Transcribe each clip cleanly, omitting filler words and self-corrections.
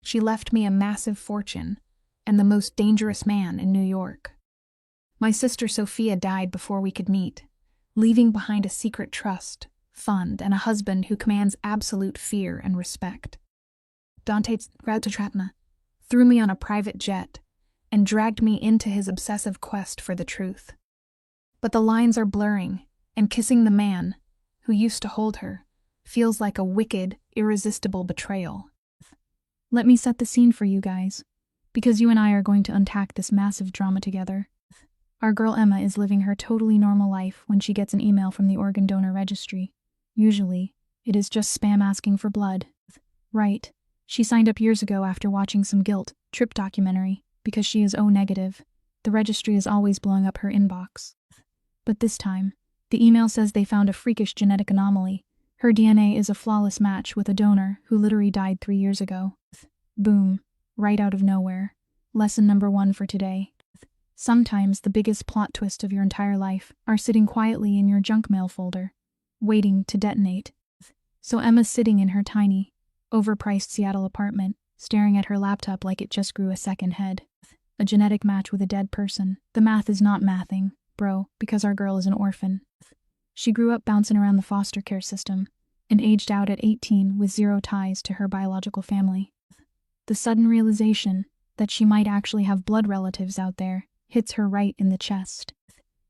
She left me a massive fortune and the most dangerous man in New York. My sister Sophia died before we could meet, leaving behind a secret trust fund and a husband who commands absolute fear and respect. Dante Rattatratna threw me on a private jet and dragged me into his obsessive quest for the truth. But the lines are blurring, and kissing the man who used to hold her feels like a wicked, irresistible betrayal. Let me set the scene for you guys, because you and I are going to unpack this massive drama together. Our girl Emma is living her totally normal life when she gets an email from the organ donor registry. Usually, it is just spam asking for blood. Right, she signed up years ago after watching some guilt trip documentary because she is O negative. The registry is always blowing up her inbox. But this time, the email says they found a freakish genetic anomaly. Her DNA is a flawless match with a donor who literally died 3 years ago. Boom, right out of nowhere. Lesson number 1 for today. Sometimes the biggest plot twist of your entire life are sitting quietly in your junk mail folder, waiting to detonate. So Emma's sitting in her tiny, overpriced Seattle apartment, staring at her laptop like it just grew a second head. A genetic match with a dead person. The math is not mathing, bro, because our girl is an orphan. She grew up bouncing around the foster care system and aged out at 18 with zero ties to her biological family. The sudden realization that she might actually have blood relatives out there hits her right in the chest.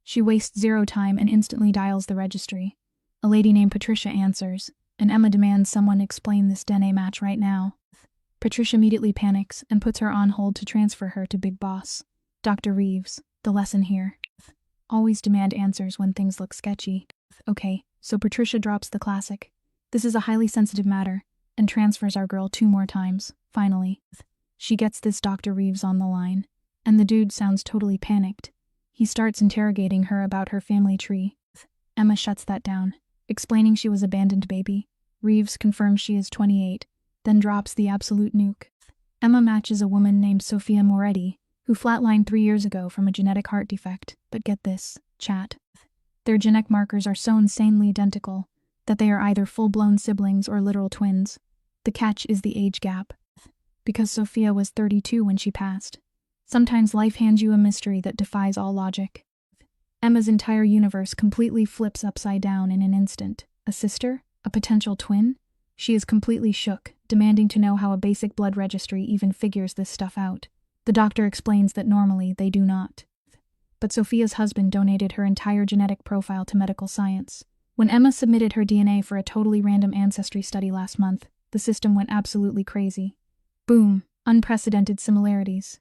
She wastes zero time and instantly dials the registry. A lady named Patricia answers, and Emma demands someone explain this DNA match right now. Patricia immediately panics and puts her on hold to transfer her to Big Boss, Dr. Reeves. The lesson here: always demand answers when things look sketchy. Okay, so Patricia drops the classic, "This is a highly sensitive matter," and transfers our girl 2 more times. Finally, she gets this Dr. Reeves on the line, and the dude sounds totally panicked. He starts interrogating her about her family tree. Emma shuts that down, explaining she was abandoned baby. Reeves confirms she is 28, then drops the absolute nuke. Emma matches a woman named Sophia Moretti, who flatlined 3 years ago from a genetic heart defect. But get this, chat. Their genetic markers are so insanely identical that they are either full-blown siblings or literal twins. The catch is the age gap. Because Sophia was 32 when she passed. Sometimes life hands you a mystery that defies all logic. Emma's entire universe completely flips upside down in an instant. A sister? A potential twin? She is completely shook, demanding to know how a basic blood registry even figures this stuff out. The doctor explains that normally they do not. But Sophia's husband donated her entire genetic profile to medical science. When Emma submitted her DNA for a totally random ancestry study last month, the system went absolutely crazy. Boom, unprecedented similarities.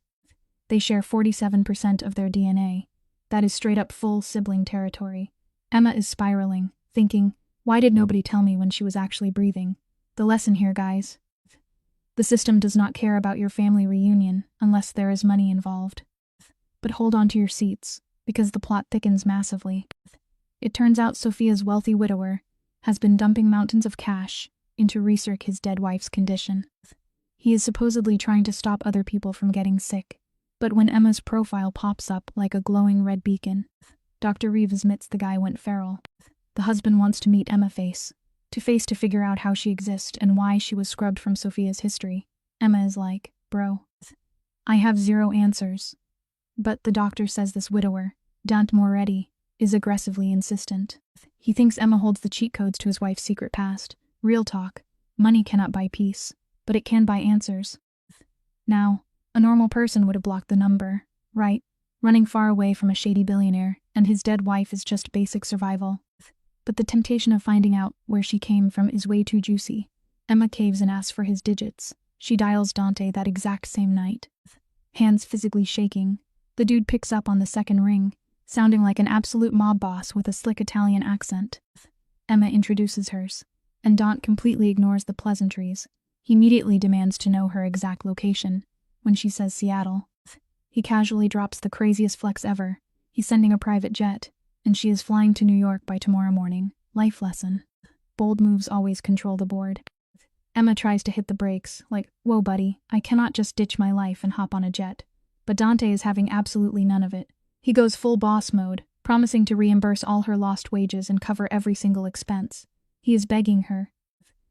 They share 47% of their DNA. That is straight up full sibling territory. Emma is spiraling, thinking, why did nobody tell me when she was actually breathing? The lesson here, guys. The system does not care about your family reunion unless there is money involved. But hold on to your seats, because the plot thickens massively. It turns out Sophia's wealthy widower has been dumping mountains of cash into research his dead wife's condition. He is supposedly trying to stop other people from getting sick. But when Emma's profile pops up like a glowing red beacon, Dr. Reeves admits the guy went feral. The husband wants to meet Emma face to figure out how she exists and why she was scrubbed from Sophia's history. Emma is like, bro, I have 0 answers. But the doctor says this widower, Dante Moretti, is aggressively insistent. He thinks Emma holds the cheat codes to his wife's secret past. Real talk, money cannot buy peace, but it can buy answers. Now, a normal person would have blocked the number, right? Running far away from a shady billionaire, and his dead wife is just basic survival. But the temptation of finding out where she came from is way too juicy. Emma caves and asks for his digits. She dials Dante that exact same night. Hands physically shaking, the dude picks up on the second ring, sounding like an absolute mob boss with a slick Italian accent. Emma introduces hers, and Dante completely ignores the pleasantries. He immediately demands to know her exact location. When she says Seattle, he casually drops the craziest flex ever. He's sending a private jet, and she is flying to New York by tomorrow morning. Life lesson. Bold moves always control the board. Emma tries to hit the brakes, like, whoa buddy, I cannot just ditch my life and hop on a jet. But Dante is having absolutely none of it. He goes full boss mode, promising to reimburse all her lost wages and cover every single expense. He is begging her,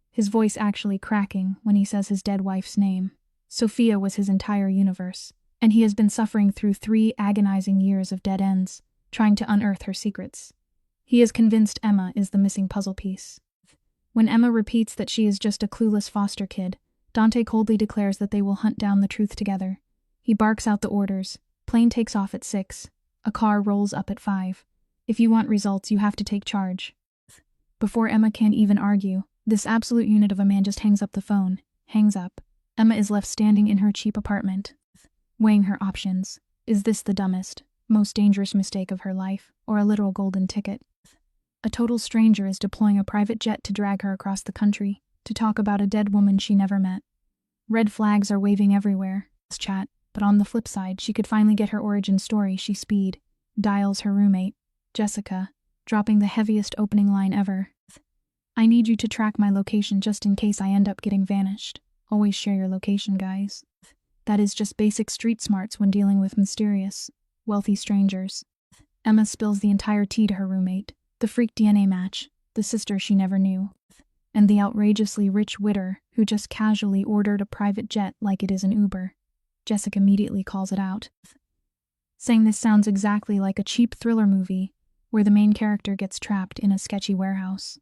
his voice actually cracking when he says his dead wife's name. Sophia was his entire universe, and he has been suffering through 3 agonizing years of dead ends, trying to unearth her secrets. He is convinced Emma is the missing puzzle piece. When Emma repeats that she is just a clueless foster kid, Dante coldly declares that they will hunt down the truth together. He barks out the orders. Plane takes off at 6. A car rolls up at 5. If you want results, you have to take charge. Before Emma can even argue, this absolute unit of a man just hangs up the phone. Hangs up. Emma is left standing in her cheap apartment, weighing her options. Is this the dumbest, most dangerous mistake of her life, or a literal golden ticket? A total stranger is deploying a private jet to drag her across the country, to talk about a dead woman she never met. Red flags are waving everywhere. Chat, but on the flip side, she could finally get her origin story. She speed dials her roommate, Jessica, dropping the heaviest opening line ever. I need you to track my location just in case I end up getting vanished. Always share your location, guys. That is just basic street smarts when dealing with mysterious, wealthy strangers. Emma spills the entire tea to her roommate, the freak DNA match, the sister she never knew, and the outrageously rich widder who just casually ordered a private jet like it is an Uber. Jessica immediately calls it out, saying this sounds exactly like a cheap thriller movie where the main character gets trapped in a sketchy warehouse.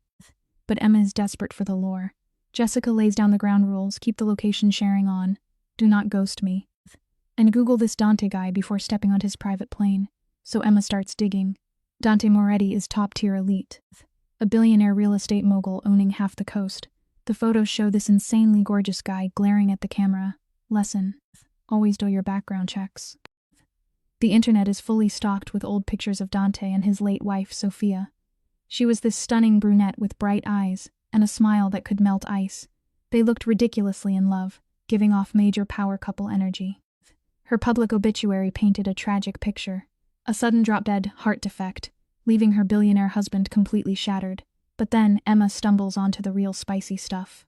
But Emma is desperate for the lore. Jessica lays down the ground rules, keep the location sharing on, do not ghost me, and Google this Dante guy before stepping on his private plane. So Emma starts digging. Dante Moretti is top-tier elite, a billionaire real estate mogul owning half the coast. The photos show this insanely gorgeous guy glaring at the camera. Lesson: always do your background checks. The internet is fully stocked with old pictures of Dante and his late wife, Sophia. She was this stunning brunette with bright eyes and a smile that could melt ice. They looked ridiculously in love, giving off major power couple energy. Her public obituary painted a tragic picture. A sudden drop-dead heart defect, leaving her billionaire husband completely shattered. But then Emma stumbles onto the real spicy stuff.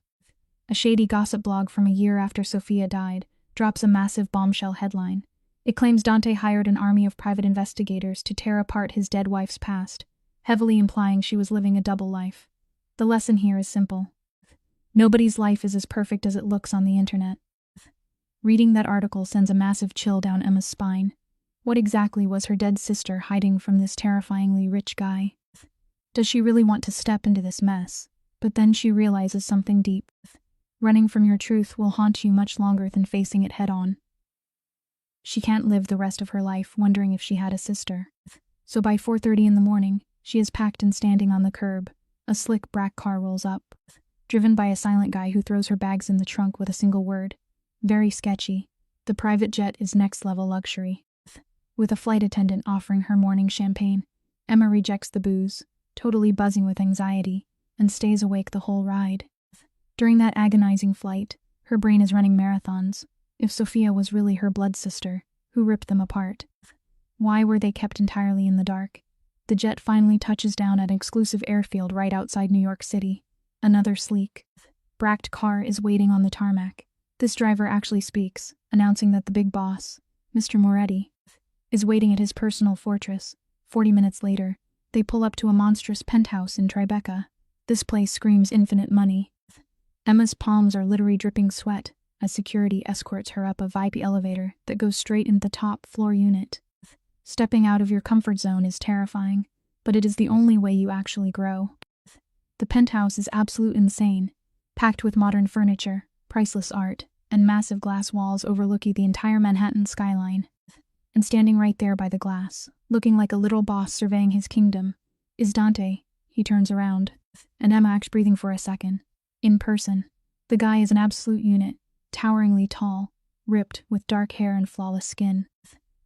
A shady gossip blog from a year after Sophia died drops a massive bombshell headline. It claims Dante hired an army of private investigators to tear apart his dead wife's past, heavily implying she was living a double life. The lesson here is simple. Nobody's life is as perfect as it looks on the internet. Reading that article sends a massive chill down Emma's spine. What exactly was her dead sister hiding from this terrifyingly rich guy? Does she really want to step into this mess? But then she realizes something deep. Running from your truth will haunt you much longer than facing it head-on. She can't live the rest of her life wondering if she had a sister. So by 4:30 in the morning, she is packed and standing on the curb. A slick black car rolls up, driven by a silent guy who throws her bags in the trunk with a single word. Very sketchy. The private jet is next-level luxury. With a flight attendant offering her morning champagne, Emma rejects the booze, totally buzzing with anxiety, and stays awake the whole ride. During that agonizing flight, her brain is running marathons. If Sophia was really her blood sister, who ripped them apart? Why were they kept entirely in the dark? The jet finally touches down at an exclusive airfield right outside New York City. Another sleek, bracked car is waiting on the tarmac. This driver actually speaks, announcing that the big boss, Mr. Moretti, is waiting at his personal fortress. 40 minutes later, they pull up to a monstrous penthouse in Tribeca. This place screams infinite money. Emma's palms are literally dripping sweat as security escorts her up a VIP elevator that goes straight into the top floor unit. Stepping out of your comfort zone is terrifying, but it is the only way you actually grow. The penthouse is absolute insane, packed with modern furniture, priceless art, and massive glass walls overlooking the entire Manhattan skyline. And standing right there by the glass, looking like a little boss surveying his kingdom, is Dante. He turns around, and Emma acts breathing for a second. In person, the guy is an absolute unit, toweringly tall, ripped, with dark hair and flawless skin.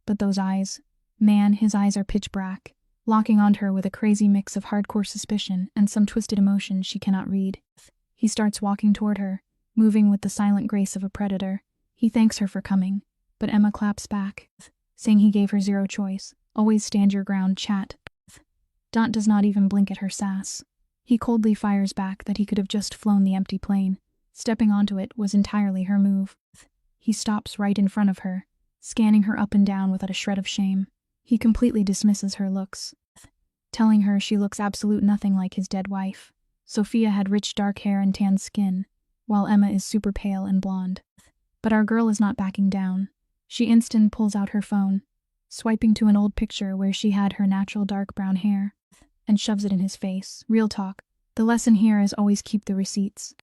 But those eyes, man, his eyes are pitch black, locking onto her with a crazy mix of hardcore suspicion and some twisted emotion she cannot read. He starts walking toward her, moving with the silent grace of a predator. He thanks her for coming, but Emma claps back, saying he gave her zero choice. Always stand your ground, chat. Dante does not even blink at her sass. He coldly fires back that he could have just flown the empty plane. Stepping onto it was entirely her move. He stops right in front of her, scanning her up and down without a shred of shame. He completely dismisses her looks, telling her she looks absolute nothing like his dead wife. Sophia had rich dark hair and tan skin, while Emma is super pale and blonde. But our girl is not backing down. She instant pulls out her phone, swiping to an old picture where she had her natural dark brown hair, and shoves it in his face. Real talk. The lesson here is always keep the receipts.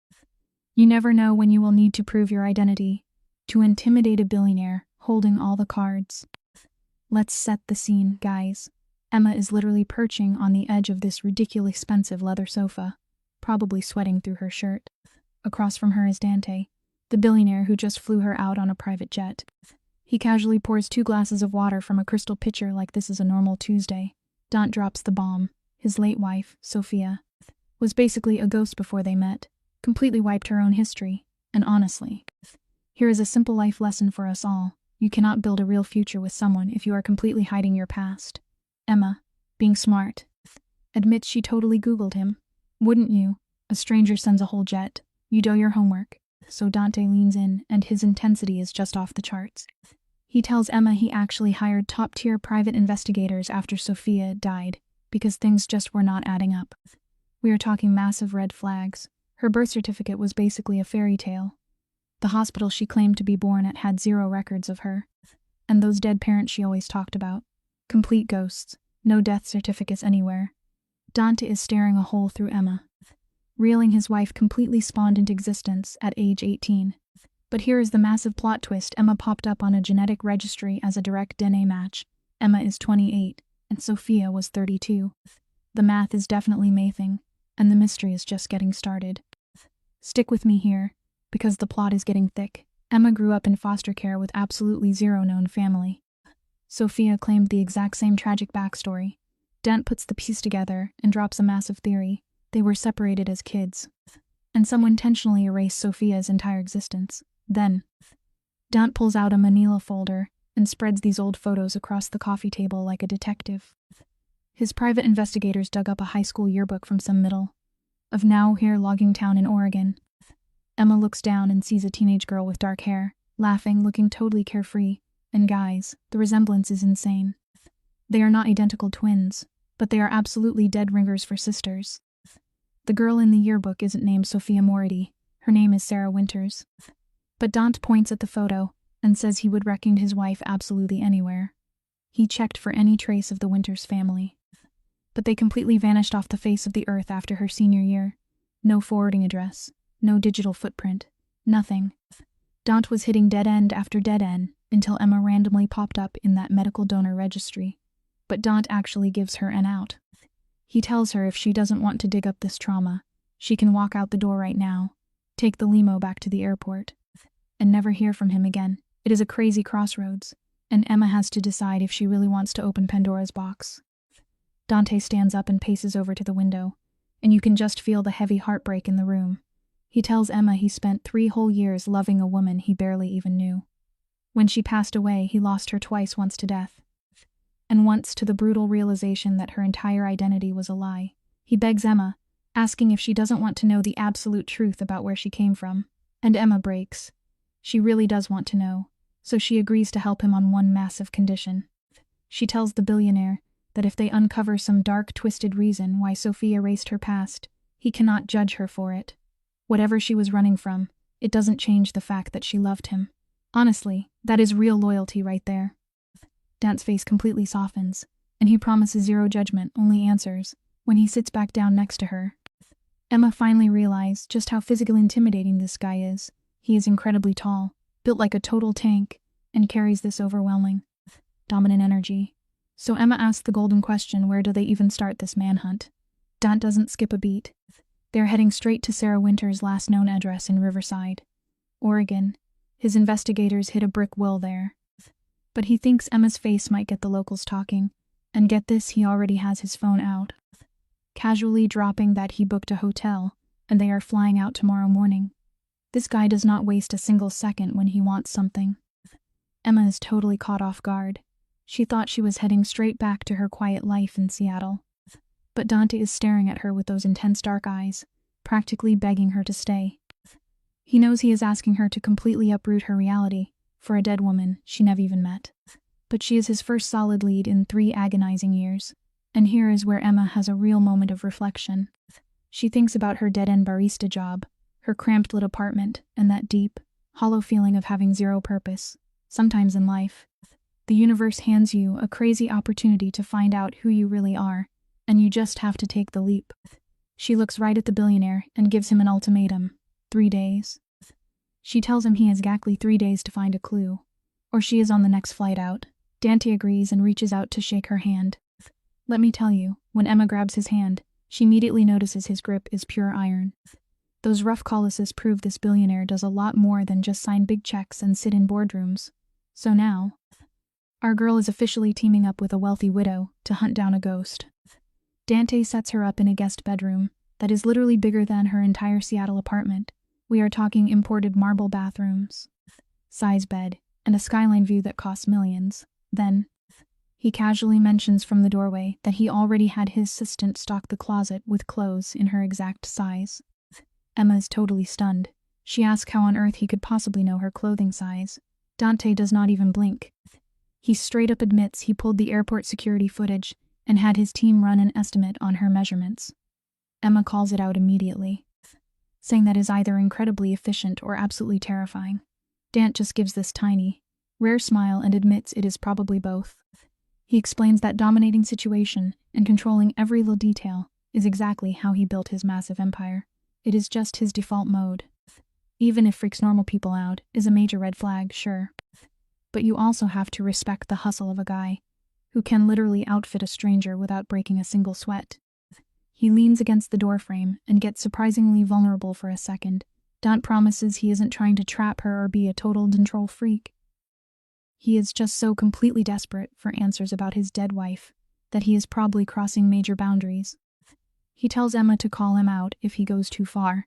You never know when you will need to prove your identity, to intimidate a billionaire holding all the cards. Let's set the scene, guys. Emma is literally perching on the edge of this ridiculously expensive leather sofa, probably sweating through her shirt. Across from her is Dante, the billionaire who just flew her out on a private jet. He casually pours 2 glasses of water from a crystal pitcher like this is a normal Tuesday. Dante drops the bomb. His late wife, Sophia, was basically a ghost before they met, completely wiped her own history, and honestly, here is a simple life lesson for us all. You cannot build a real future with someone if you are completely hiding your past. Emma, being smart, admits she totally Googled him. Wouldn't you? A stranger sends a whole jet. You do your homework. So Dante leans in, and his intensity is just off the charts. He tells Emma he actually hired top-tier private investigators after Sophia died, because things just were not adding up. We are talking massive red flags. Her birth certificate was basically a fairy tale. The hospital she claimed to be born at had 0 records of her. And those dead parents she always talked about. Complete ghosts. No death certificates anywhere. Dante is staring a hole through Emma, reeling his wife completely spawned into existence at age 18. But here is the massive plot twist. Emma popped up on a genetic registry as a direct DNA match. Emma is 28, and Sophia was 32. The math is definitely mathing, and the mystery is just getting started. Stick with me here, because the plot is getting thick. Emma grew up in foster care with absolutely 0 known family. Sophia claimed the exact same tragic backstory. Dent puts the piece together and drops a massive theory. They were separated as kids, and someone intentionally erased Sophia's entire existence. Then, Dent pulls out a manila folder and spreads these old photos across the coffee table like a detective. His private investigators dug up a high school yearbook from some middle of now here logging town in Oregon. Emma looks down and sees a teenage girl with dark hair, laughing, looking totally carefree. And guys, the resemblance is insane. They are not identical twins, but they are absolutely dead ringers for sisters. The girl in the yearbook isn't named Sophia Mority. Her name is Sarah Winters. But Dante points at the photo and says he would recognize his wife absolutely anywhere. He checked for any trace of the Winters family, but they completely vanished off the face of the earth after her senior year. No forwarding address, no digital footprint, nothing. Dante was hitting dead end after dead end until Emma randomly popped up in that medical donor registry. But Dante actually gives her an out. He tells her if she doesn't want to dig up this trauma, she can walk out the door right now, take the limo back to the airport, and never hear from him again. It is a crazy crossroads, and Emma has to decide if she really wants to open Pandora's box. Dante stands up and paces over to the window, and you can just feel the heavy heartbreak in the room. He tells Emma he spent 3 whole years loving a woman he barely even knew. When she passed away, he lost her twice, once to death, and once to the brutal realization that her entire identity was a lie. He begs Emma, asking if she doesn't want to know the absolute truth about where she came from. And Emma breaks. She really does want to know, so she agrees to help him on one massive condition. She tells the billionaire that if they uncover some dark, twisted reason why Sophia erased her past, he cannot judge her for it. Whatever she was running from, it doesn't change the fact that she loved him. Honestly, that is real loyalty right there. Dante's face completely softens, and he promises 0 judgment, only answers, when he sits back down next to her. Emma finally realized just how physically intimidating this guy is. He is incredibly tall, built like a total tank, and carries this overwhelming, dominant energy. So Emma asks the golden question, where do they even start this manhunt? Dante doesn't skip a beat. They're heading straight to Sarah Winters' last known address in Riverside, Oregon. His investigators hit a brick wall there. But he thinks Emma's face might get the locals talking, and get this, he already has his phone out, casually dropping that he booked a hotel, and they are flying out tomorrow morning. This guy does not waste a single second when he wants something. Emma is totally caught off guard. She thought she was heading straight back to her quiet life in Seattle. But Dante is staring at her with those intense dark eyes, practically begging her to stay. He knows he is asking her to completely uproot her reality for a dead woman she never even met. But she is his first solid lead in 3 agonizing years. And here is where Emma has a real moment of reflection. She thinks about her dead-end barista job, her cramped little apartment, and that deep, hollow feeling of having zero purpose. Sometimes in life, the universe hands you a crazy opportunity to find out who you really are, and you just have to take the leap. She looks right at the billionaire and gives him an ultimatum. 3 days. She tells him he has exactly 3 days to find a clue, or she is on the next flight out. Dante agrees and reaches out to shake her hand. Let me tell you, when Emma grabs his hand, she immediately notices his grip is pure iron. Those rough calluses prove this billionaire does a lot more than just sign big checks and sit in boardrooms. So now, our girl is officially teaming up with a wealthy widow to hunt down a ghost. Dante sets her up in a guest bedroom that is literally bigger than her entire Seattle apartment. We are talking imported marble bathrooms, size bed, and a skyline view that costs millions. Then, he casually mentions from the doorway that he already had his assistant stock the closet with clothes in her exact size. Emma is totally stunned. She asks how on earth he could possibly know her clothing size. Dante does not even blink. He straight up admits he pulled the airport security footage and had his team run an estimate on her measurements. Emma calls it out immediately, saying that is either incredibly efficient or absolutely terrifying. Dant just gives this tiny, rare smile and admits it is probably both. He explains that dominating situation and controlling every little detail is exactly how he built his massive empire. It is just his default mode. Even if freaks normal people out is a major red flag, sure. But you also have to respect the hustle of a guy who can literally outfit a stranger without breaking a single sweat. He leans against the doorframe and gets surprisingly vulnerable for a second. Dant promises he isn't trying to trap her or be a total control freak. He is just so completely desperate for answers about his dead wife that he is probably crossing major boundaries. He tells Emma to call him out if he goes too far,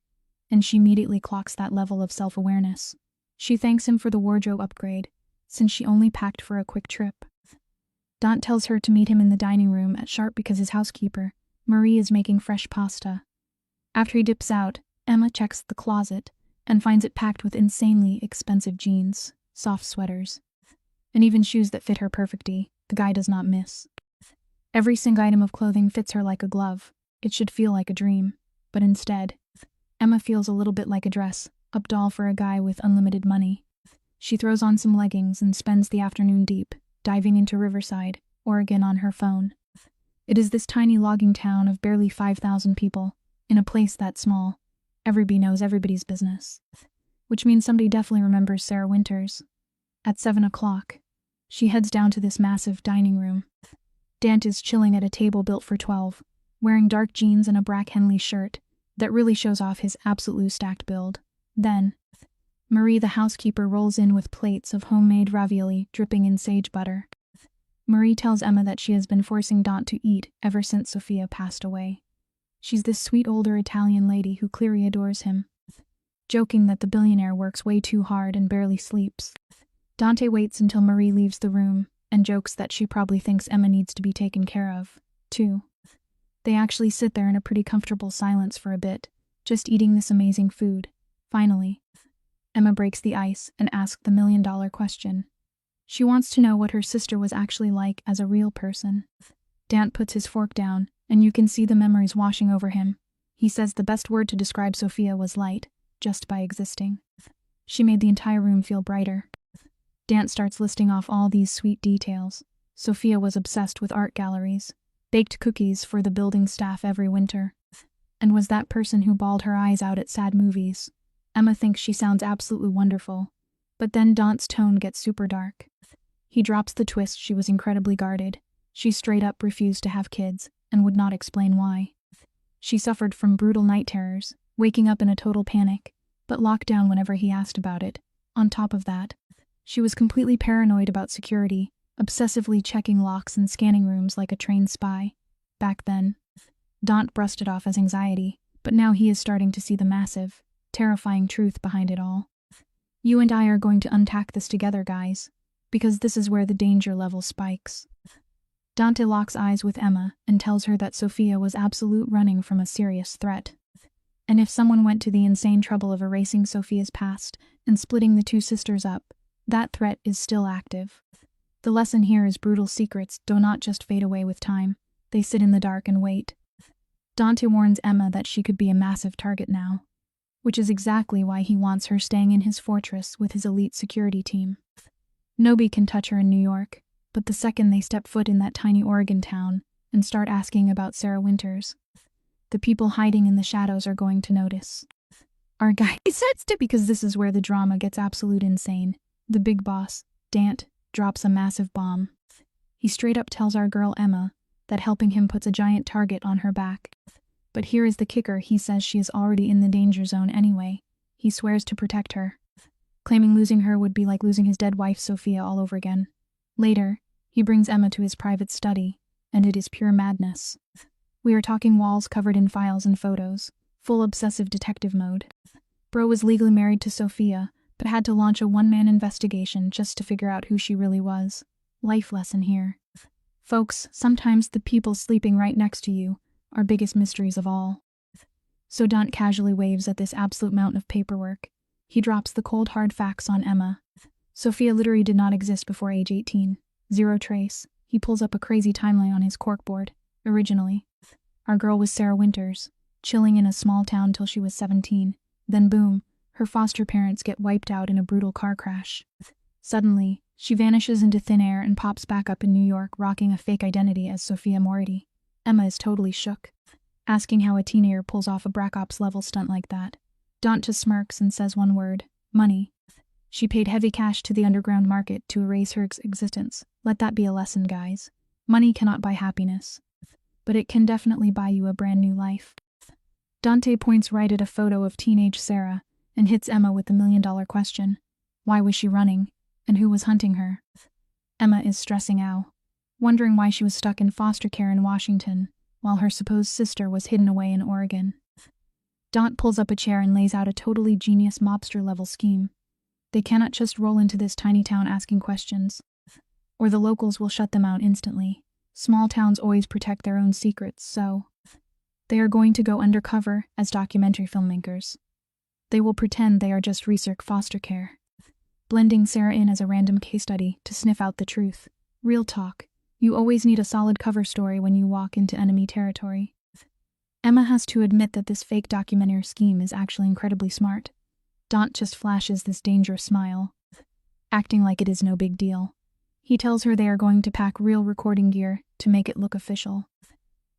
and she immediately clocks that level of self-awareness. She thanks him for the wardrobe upgrade, since she only packed for a quick trip. Dant tells her to meet him in the dining room at sharp because his housekeeper, Marie, is making fresh pasta. After he dips out, Emma checks the closet and finds it packed with insanely expensive jeans, soft sweaters, and even shoes that fit her perfectly. The guy does not miss. Every single item of clothing fits her like a glove. It should feel like a dream, but instead, Emma feels a little bit like a dress-up doll for a guy with unlimited money. She throws on some leggings and spends the afternoon deep, diving into Riverside, Oregon on her phone. It is this tiny logging town of barely 5,000 people, in a place that small. Everybody knows everybody's business, which means somebody definitely remembers Sarah Winters. At 7 o'clock, she heads down to this massive dining room. Dant is chilling at a table built for 12, wearing dark jeans and a black Henley shirt that really shows off his absolute stacked build. Then, Marie the housekeeper rolls in with plates of homemade ravioli dripping in sage butter. Marie tells Emma that she has been forcing Dant to eat ever since Sophia passed away. She's this sweet older Italian lady who clearly adores him, joking that the billionaire works way too hard and barely sleeps. Dante waits until Marie leaves the room and jokes that she probably thinks Emma needs to be taken care of, too. They actually sit there in a pretty comfortable silence for a bit, just eating this amazing food. Finally, Emma breaks the ice and asks the million-dollar question. She wants to know what her sister was actually like as a real person. Dant puts his fork down, and you can see the memories washing over him. He says the best word to describe Sophia was light, just by existing. She made the entire room feel brighter. Dant starts listing off all these sweet details. Sophia was obsessed with art galleries, baked cookies for the building staff every winter, and was that person who bawled her eyes out at sad movies. Emma thinks she sounds absolutely wonderful, but then Dant's tone gets super dark. He drops the twist she was incredibly guarded. She straight up refused to have kids, and would not explain why. She suffered from brutal night terrors, waking up in a total panic, but locked down whenever he asked about it. On top of that, she was completely paranoid about security, obsessively checking locks and scanning rooms like a trained spy. Back then, Dant brushed it off as anxiety, but now he is starting to see the massive, terrifying truth behind it all. You and I are going to unpack this together, guys, because this is where the danger level spikes. Dante locks eyes with Emma and tells her that Sophia was absolute running from a serious threat. And if someone went to the insane trouble of erasing Sophia's past and splitting the two sisters up, that threat is still active. The lesson here is brutal secrets do not just fade away with time, they sit in the dark and wait. Dante warns Emma that she could be a massive target now. which is exactly why he wants her staying in his fortress with his elite security team. Nobody can touch her in New York, but the second they step foot in that tiny Oregon town and start asking about Sarah Winters, the people hiding in the shadows are going to notice. Our guy sets to because this is where the drama gets absolute insane. The big boss, Dant, drops a massive bomb. He straight up tells our girl Emma that helping him puts a giant target on her back. But here is the kicker, he says she is already in the danger zone anyway. He swears to protect her, claiming losing her would be like losing his dead wife Sophia all over again. Later, he brings Emma to his private study, and it is pure madness. We are talking walls covered in files and photos, full obsessive detective mode. Bro was legally married to Sophia, but had to launch a one-man investigation just to figure out who she really was. Life lesson here. Folks, sometimes the people sleeping right next to you are biggest mysteries of all. So Dant casually waves at this absolute mountain of paperwork. He drops the cold hard facts on Emma. Sophia literally did not exist before age 18. Zero trace. He pulls up a crazy timeline on his corkboard. Originally, our girl was Sarah Winters, chilling in a small town till she was 17. Then boom, her foster parents get wiped out in a brutal car crash. Suddenly, she vanishes into thin air and pops back up in New York rocking a fake identity as Sophia Morty. Emma is totally shook, asking how a teenager pulls off a Black Ops level stunt like that. Dant just smirks and says one word: money. She paid heavy cash to the underground market to erase her existence. Let that be a lesson, guys. Money cannot buy happiness, but it can definitely buy you a brand new life. Dante points right at a photo of teenage Sarah and hits Emma with the million-dollar question. Why was she running? And who was hunting her? Emma is stressing out, wondering why she was stuck in foster care in Washington, while her supposed sister was hidden away in Oregon. Dant pulls up a chair and lays out a totally genius mobster-level scheme. They cannot just roll into this tiny town asking questions, or the locals will shut them out instantly. Small towns always protect their own secrets, so they are going to go undercover as documentary filmmakers. They will pretend they are just research foster care, blending Sarah in as a random case study to sniff out the truth. Real talk. You always need a solid cover story when you walk into enemy territory. Emma has to admit that this fake documentary scheme is actually incredibly smart. Dant just flashes this dangerous smile, acting like it is no big deal. He tells her they are going to pack real recording gear to make it look official.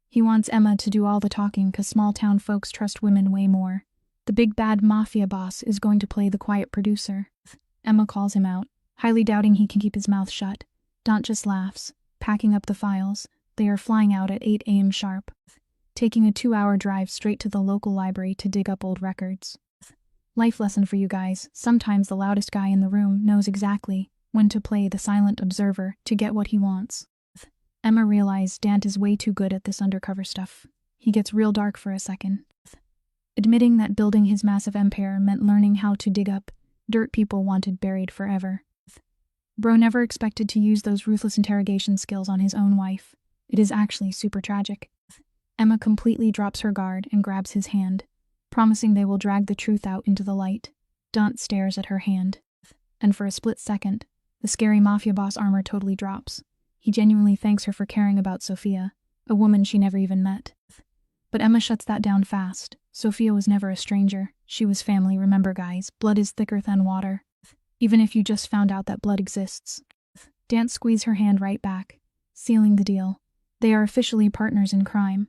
He wants Emma to do all the talking because small-town folks trust women way more. The big bad Mafia boss is going to play the quiet producer. Emma calls him out, highly doubting he can keep his mouth shut. Dant just laughs, packing up the files. They are flying out at 8 a.m. sharp, taking a 2-hour drive straight to the local library to dig up old records. Life lesson for you guys: sometimes the loudest guy in the room knows exactly when to play the silent observer to get what he wants. Emma realized Dant is way too good at this undercover stuff. He gets real dark for a second, admitting that building his massive empire meant learning how to dig up dirt people wanted buried forever. Bro never expected to use those ruthless interrogation skills on his own wife. It is actually super tragic. Emma completely drops her guard and grabs his hand, promising they will drag the truth out into the light. Dant stares at her hand, and for a split second, the scary Mafia boss armor totally drops. He genuinely thanks her for caring about Sophia, a woman she never even met. But Emma shuts that down fast. Sophia was never a stranger. She was family, remember guys. Blood is thicker than water, even if you just found out that blood exists. Dant squeezed her hand right back, sealing the deal. They are officially partners in crime,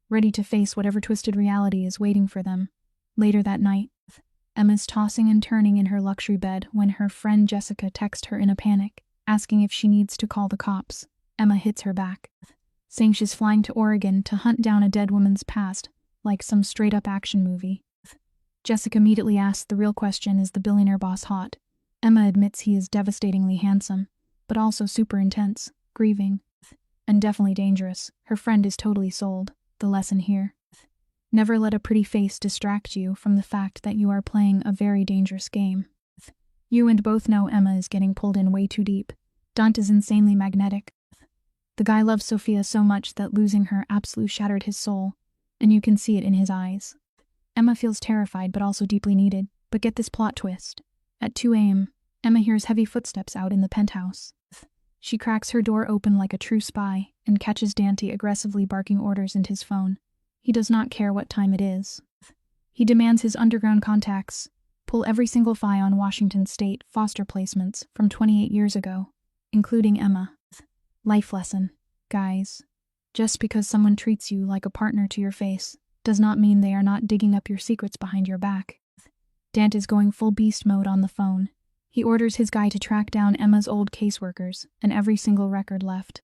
ready to face whatever twisted reality is waiting for them. Later that night, Emma's tossing and turning in her luxury bed when her friend Jessica texts her in a panic, asking if she needs to call the cops. Emma hits her back, saying she's flying to Oregon to hunt down a dead woman's past, like some straight-up action movie. Jessica immediately asks the real question: is the billionaire boss hot? Emma admits he is devastatingly handsome, but also super intense, grieving, and definitely dangerous. Her friend is totally sold. The lesson here: never let a pretty face distract you from the fact that you are playing a very dangerous game. You and both know Emma is getting pulled in way too deep. Dant is insanely magnetic. The guy loves Sophia so much that losing her absolutely shattered his soul, and you can see it in his eyes. Emma feels terrified but also deeply needed. But get this plot twist. At 2 a.m., Emma hears heavy footsteps out in the penthouse. She cracks her door open like a true spy and catches Dante aggressively barking orders into his phone. He does not care what time it is. He demands his underground contacts pull every single file on Washington state foster placements from 28 years ago, including Emma. Life lesson. Guys, just because someone treats you like a partner to your face does not mean they are not digging up your secrets behind your back. Dant is going full beast mode on the phone. He orders his guy to track down Emma's old caseworkers and every single record left.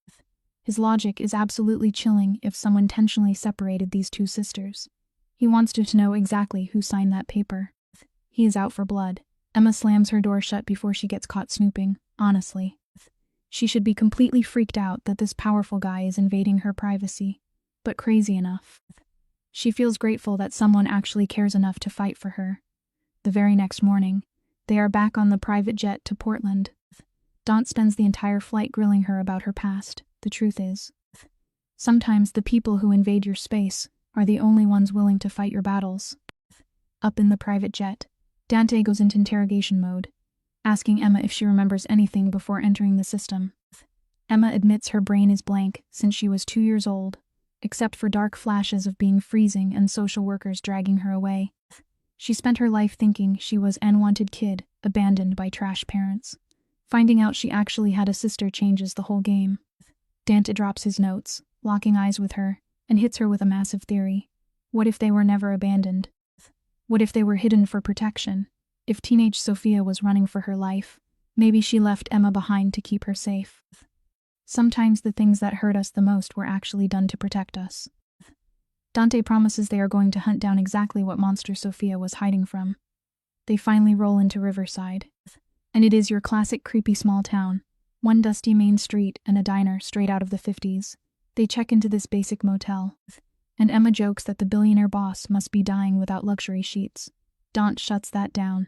His logic is absolutely chilling if someone intentionally separated these two sisters. He wants to know exactly who signed that paper. He is out for blood. Emma slams her door shut before she gets caught snooping, honestly. She should be completely freaked out that this powerful guy is invading her privacy, but crazy enough. She feels grateful that someone actually cares enough to fight for her. The very next morning, they are back on the private jet to Portland. Dant spends the entire flight grilling her about her past. The truth is, sometimes the people who invade your space are the only ones willing to fight your battles. Up in the private jet, Dante goes into interrogation mode, asking Emma if she remembers anything before entering the system. Emma admits her brain is blank since she was 2 years old, except for dark flashes of being freezing and social workers dragging her away. She spent her life thinking she was an unwanted kid, abandoned by trash parents. Finding out she actually had a sister changes the whole game. Dante drops his notes, locking eyes with her, and hits her with a massive theory. What if they were never abandoned? What if they were hidden for protection? If teenage Sophia was running for her life, maybe she left Emma behind to keep her safe. Sometimes the things that hurt us the most were actually done to protect us. Dante promises they are going to hunt down exactly what monster Sophia was hiding from. They finally roll into Riverside. And it is your classic creepy small town. One dusty main street and a diner straight out of the 50s. They check into this basic motel. And Emma jokes that the billionaire boss must be dying without luxury sheets. Dante shuts that down,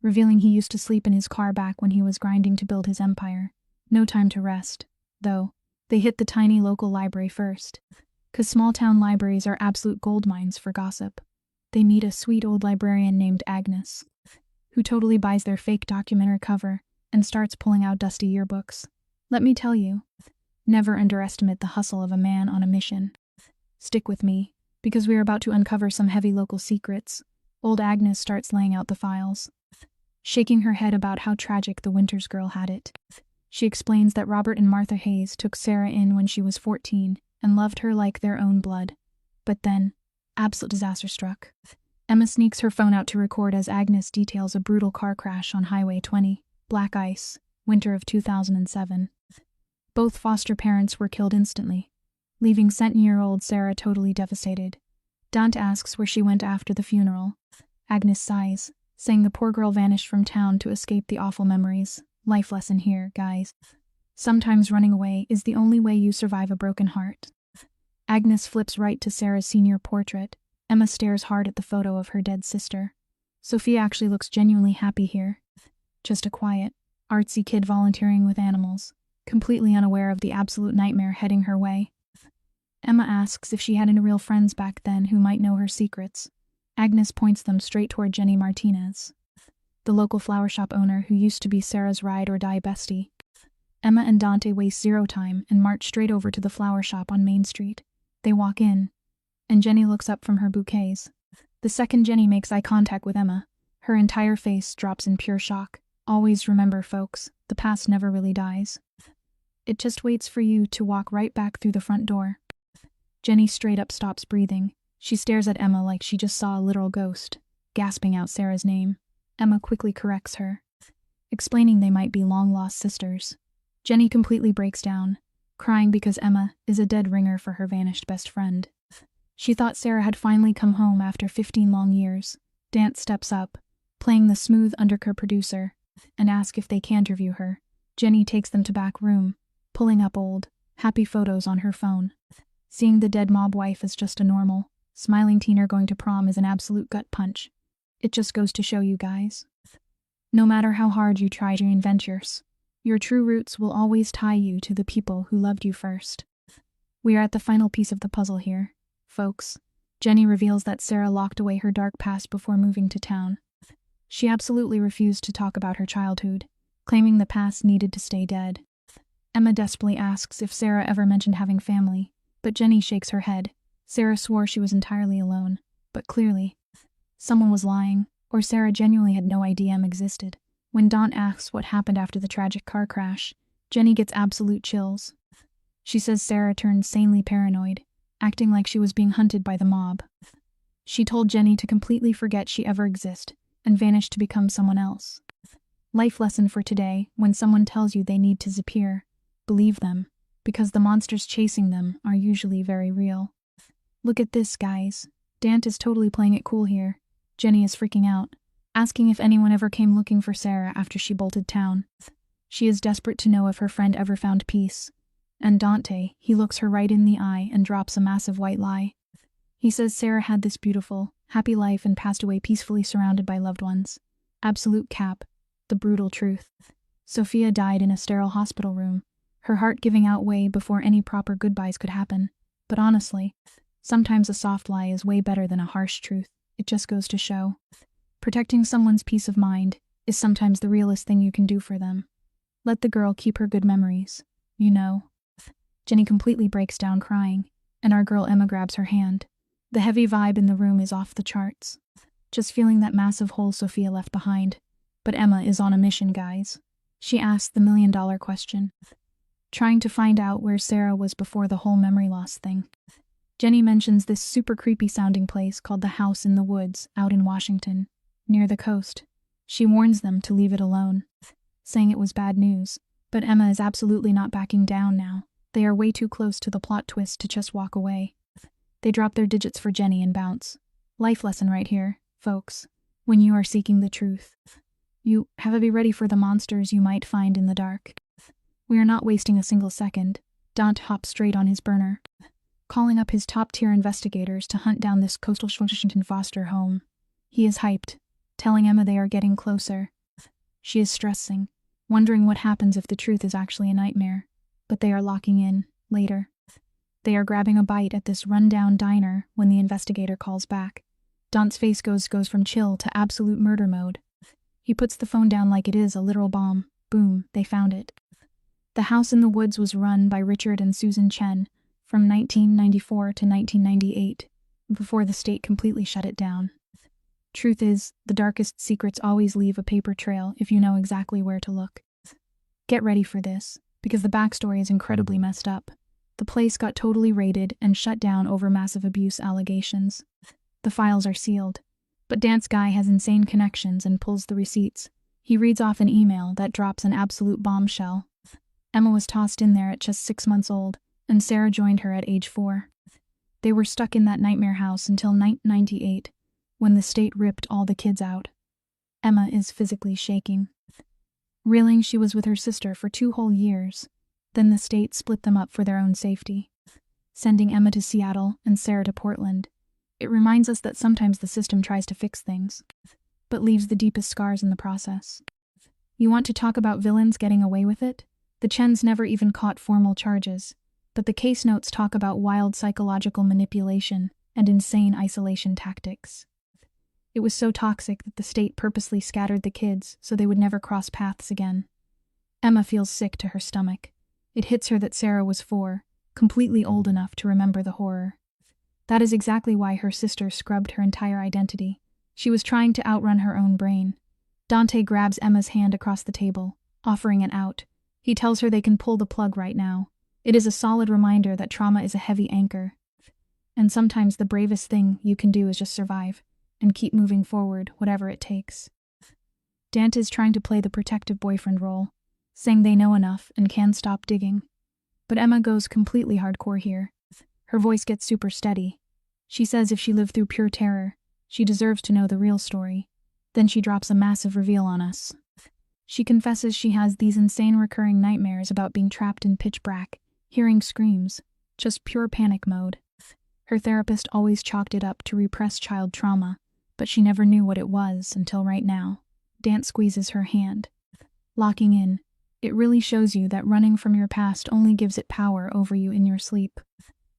revealing he used to sleep in his car back when he was grinding to build his empire. No time to rest, though. They hit the tiny local library first, 'cause small-town libraries are absolute goldmines for gossip. They meet a sweet old librarian named Agnes, who totally buys their fake documentary cover and starts pulling out dusty yearbooks. Let me tell you, never underestimate the hustle of a man on a mission. Stick with me, because we are about to uncover some heavy local secrets. Old Agnes starts laying out the files, shaking her head about how tragic the Winters girl had it. She explains that Robert and Martha Hayes took Sarah in when she was 14 and loved her like their own blood. But then, absolute disaster struck. Emma sneaks her phone out to record as Agnes details a brutal car crash on Highway 20, Black Ice, winter of 2007. Both foster parents were killed instantly, leaving 17-year-old Sarah totally devastated. Dante asks where she went after the funeral. Agnes sighs, saying the poor girl vanished from town to escape the awful memories. Life lesson here, guys. Sometimes running away is the only way you survive a broken heart. Agnes flips right to Sarah's senior portrait. Emma stares hard at the photo of her dead sister. Sophia actually looks genuinely happy here. Just a quiet, artsy kid volunteering with animals, completely unaware of the absolute nightmare heading her way. Emma asks if she had any real friends back then who might know her secrets. Agnes points them straight toward Jenny Martinez, the local flower shop owner who used to be Sarah's ride-or-die bestie. Emma and Dante waste zero time and march straight over to the flower shop on Main Street. They walk in, and Jenny looks up from her bouquets. The second Jenny makes eye contact with Emma, her entire face drops in pure shock. Always remember, folks, the past never really dies. It just waits for you to walk right back through the front door. Jenny straight up stops breathing. She stares at Emma like she just saw a literal ghost, gasping out Sarah's name. Emma quickly corrects her, explaining they might be long-lost sisters. Jenny completely breaks down, crying because Emma is a dead ringer for her vanished best friend. She thought Sarah had finally come home after 15 long years. Dante steps up, playing the smooth undercut producer, and asks if they can interview her. Jenny takes them to back room, pulling up old, happy photos on her phone. Seeing the dead mob wife as just a normal, smiling teener going to prom is an absolute gut punch. It just goes to show you guys, no matter how hard you try to invent yours, your true roots will always tie you to the people who loved you first. We are at the final piece of the puzzle here, folks. Jenny reveals that Sarah locked away her dark past before moving to town. She absolutely refused to talk about her childhood, claiming the past needed to stay dead. Emma desperately asks if Sarah ever mentioned having family, but Jenny shakes her head. Sarah swore she was entirely alone, but clearly, Someone was lying, or Sarah genuinely had no idea Emma existed. When Daunt asks what happened after the tragic car crash, Jenny gets absolute chills. She says Sarah turned sanely paranoid, acting like she was being hunted by the mob. She told Jenny to completely forget she ever existed and vanished to become someone else. Life lesson for today: when someone tells you they need to disappear, believe them, because the monsters chasing them are usually very real. Look at this, guys. Dant is totally playing it cool here. Jenny is freaking out, asking if anyone ever came looking for Sarah after she bolted town. She is desperate to know if her friend ever found peace. And Dante, he looks her right in the eye and drops a massive white lie. He says Sarah had this beautiful, happy life and passed away peacefully surrounded by loved ones. Absolute cap. The brutal truth. Sophia died in a sterile hospital room, her heart giving out way before any proper goodbyes could happen. But honestly, sometimes a soft lie is way better than a harsh truth. It just goes to show. Protecting someone's peace of mind is sometimes the realest thing you can do for them. Let the girl keep her good memories. You know. Jenny completely breaks down crying, and our girl Emma grabs her hand. The heavy vibe in the room is off the charts. Just feeling that massive hole Sophia left behind. But Emma is on a mission, guys. She asks the million-dollar question, trying to find out where Sarah was before the whole memory loss thing. Jenny mentions this super creepy-sounding place called the House in the Woods out in Washington, near the coast. She warns them to leave it alone, saying it was bad news. But Emma is absolutely not backing down now. They are way too close to the plot twist to just walk away. They drop their digits for Jenny and bounce. Life lesson right here, folks. When you are seeking the truth, you have to be ready for the monsters you might find in the dark. We are not wasting a single second. Dant hops straight on his burner, calling up his top-tier investigators to hunt down this coastal Washington foster home. He is hyped, telling Emma they are getting closer. She is stressing, wondering what happens if the truth is actually a nightmare. But they are locking in, later. They are grabbing a bite at this rundown diner when the investigator calls back. Dant's face goes from chill to absolute murder mode. He puts the phone down like it is a literal bomb. Boom, they found it. The House in the Woods was run by Richard and Susan Chen from 1994 to 1998, before the state completely shut it down. Truth is, the darkest secrets always leave a paper trail if you know exactly where to look. Get ready for this, because the backstory is incredibly messed up. The place got totally raided and shut down over massive abuse allegations. The files are sealed. But Dant's guy has insane connections and pulls the receipts. He reads off an email that drops an absolute bombshell. Emma was tossed in there at just 6 months old, and Sarah joined her at age 4. They were stuck in that nightmare house until 1998, when the state ripped all the kids out. Emma is physically shaking. Reeling she was with her sister for 2 whole years. Then the state split them up for their own safety, sending Emma to Seattle and Sarah to Portland. It reminds us that sometimes the system tries to fix things, but leaves the deepest scars in the process. You want to talk about villains getting away with it? The Chens never even caught formal charges, but the case notes talk about wild psychological manipulation and insane isolation tactics. It was so toxic that the state purposely scattered the kids so they would never cross paths again. Emma feels sick to her stomach. It hits her that Sarah was 4, completely old enough to remember the horror. That is exactly why her sister scrubbed her entire identity. She was trying to outrun her own brain. Dante grabs Emma's hand across the table, offering an out. He tells her they can pull the plug right now. It is a solid reminder that trauma is a heavy anchor. And sometimes the bravest thing you can do is just survive and keep moving forward, whatever it takes. Dante is trying to play the protective boyfriend role, saying they know enough and can stop digging. But Emma goes completely hardcore here. Her voice gets super steady. She says if she lived through pure terror, she deserves to know the real story. Then she drops a massive reveal on us. She confesses she has these insane recurring nightmares about being trapped in pitch black, hearing screams, just pure panic mode. Her therapist always chalked it up to repressed child trauma, but she never knew what it was until right now. Dante squeezes her hand, locking in. It really shows you that running from your past only gives it power over you in your sleep.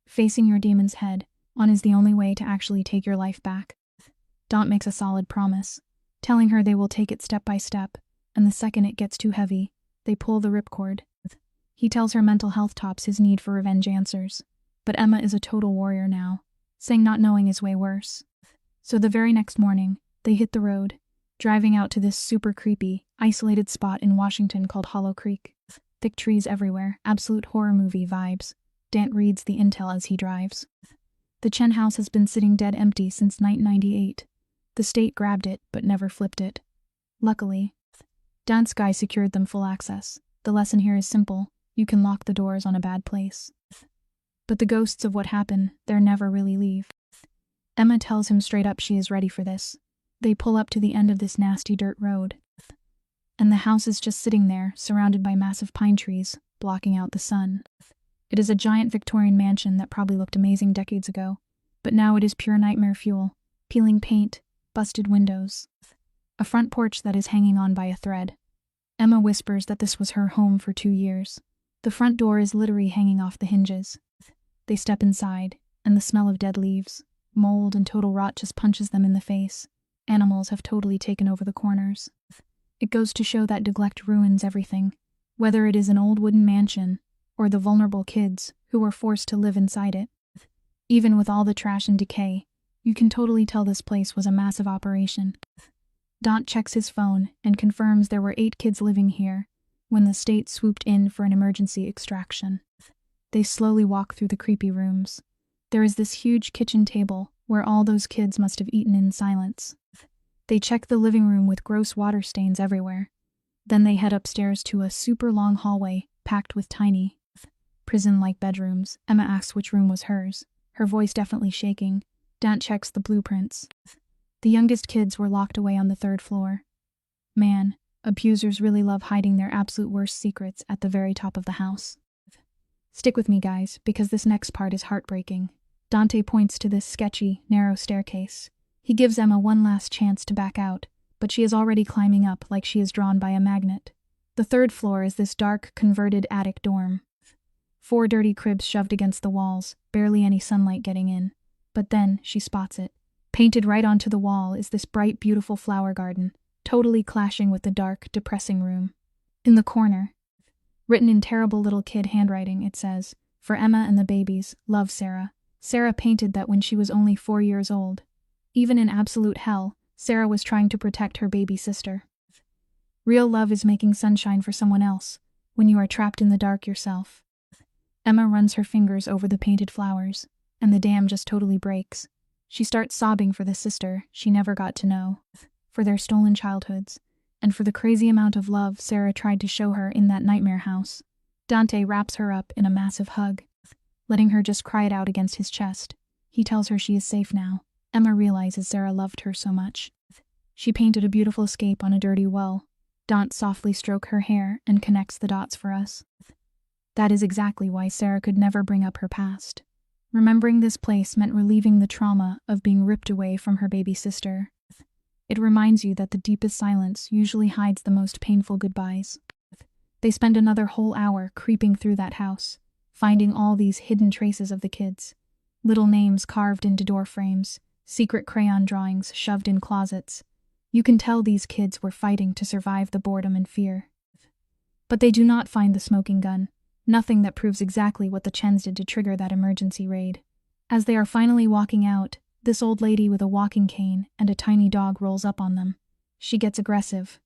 Facing your demon's head on is the only way to actually take your life back. Dante makes a solid promise, telling her they will take it step by step, and the second it gets too heavy, they pull the ripcord. He tells her mental health tops his need for revenge answers, but Emma is a total warrior now, saying not knowing is way worse. So the very next morning, they hit the road, driving out to this super creepy, isolated spot in Washington called Hollow Creek. Thick trees everywhere, absolute horror movie vibes. Dant reads the intel as he drives. The Chen house has been sitting dead empty since 1998. The state grabbed it, but never flipped it. Luckily, Dant's guy secured them full access. The lesson here is simple: you can lock the doors on a bad place. But the ghosts of what happened there never really leave. Emma tells him straight up she is ready for this. They pull up to the end of this nasty dirt road, and the house is just sitting there, surrounded by massive pine trees, blocking out the sun. It is a giant Victorian mansion that probably looked amazing decades ago, but now it is pure nightmare fuel. Peeling paint, busted windows, a front porch that is hanging on by a thread. Emma whispers that this was her home for 2 years. The front door is literally hanging off the hinges. They step inside, and the smell of dead leaves, mold, and total rot just punches them in the face. Animals have totally taken over the corners. It goes to show that neglect ruins everything, whether it is an old wooden mansion or the vulnerable kids who were forced to live inside it. Even with all the trash and decay, you can totally tell this place was a massive operation. Dant checks his phone and confirms there were 8 kids living here when the state swooped in for an emergency extraction. They slowly walk through the creepy rooms. There is this huge kitchen table where all those kids must have eaten in silence. They check the living room with gross water stains everywhere. Then they head upstairs to a super long hallway packed with tiny, prison-like bedrooms. Emma asks which room was hers, her voice definitely shaking. Dant checks the blueprints. The youngest kids were locked away on the 3rd floor. Man, abusers really love hiding their absolute worst secrets at the very top of the house. Stick with me, guys, because this next part is heartbreaking. Dante points to this sketchy, narrow staircase. He gives Emma one last chance to back out, but she is already climbing up like she is drawn by a magnet. The 3rd floor is this dark, converted attic dorm. 4 dirty cribs shoved against the walls, barely any sunlight getting in. But then, she spots it. Painted right onto the wall is this bright, beautiful flower garden, totally clashing with the dark, depressing room. In the corner, written in terrible little kid handwriting, it says, "For Emma and the babies, love, Sarah." Sarah painted that when she was only 4 years old. Even in absolute hell, Sarah was trying to protect her baby sister. Real love is making sunshine for someone else, when you are trapped in the dark yourself. Emma runs her fingers over the painted flowers, and the dam just totally breaks. She starts sobbing for the sister she never got to know, for their stolen childhoods, and for the crazy amount of love Sarah tried to show her in that nightmare house. Dante wraps her up in a massive hug, letting her just cry it out against his chest. He tells her she is safe now. Emma realizes Sarah loved her so much. She painted a beautiful escape on a dirty well. Dante softly strokes her hair and connects the dots for us. That is exactly why Sarah could never bring up her past. Remembering this place meant relieving the trauma of being ripped away from her baby sister. It reminds you that the deepest silence usually hides the most painful goodbyes. They spend another whole hour creeping through that house, finding all these hidden traces of the kids. Little names carved into door frames, secret crayon drawings shoved in closets. You can tell these kids were fighting to survive the boredom and fear. But they do not find the smoking gun. Nothing that proves exactly what the Chens did to trigger that emergency raid. As they are finally walking out, this old lady with a walking cane and a tiny dog rolls up on them. She gets aggressive,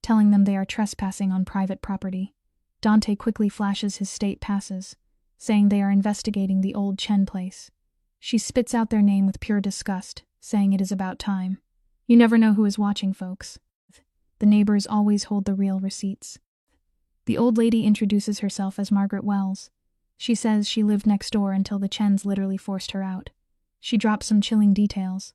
telling them they are trespassing on private property. Dante quickly flashes his state passes, saying they are investigating the old Chen place. She spits out their name with pure disgust, saying it is about time. You never know who is watching, folks. The neighbors always hold the real receipts. The old lady introduces herself as Margaret Wells. She says she lived next door until the Chens literally forced her out. She drops some chilling details,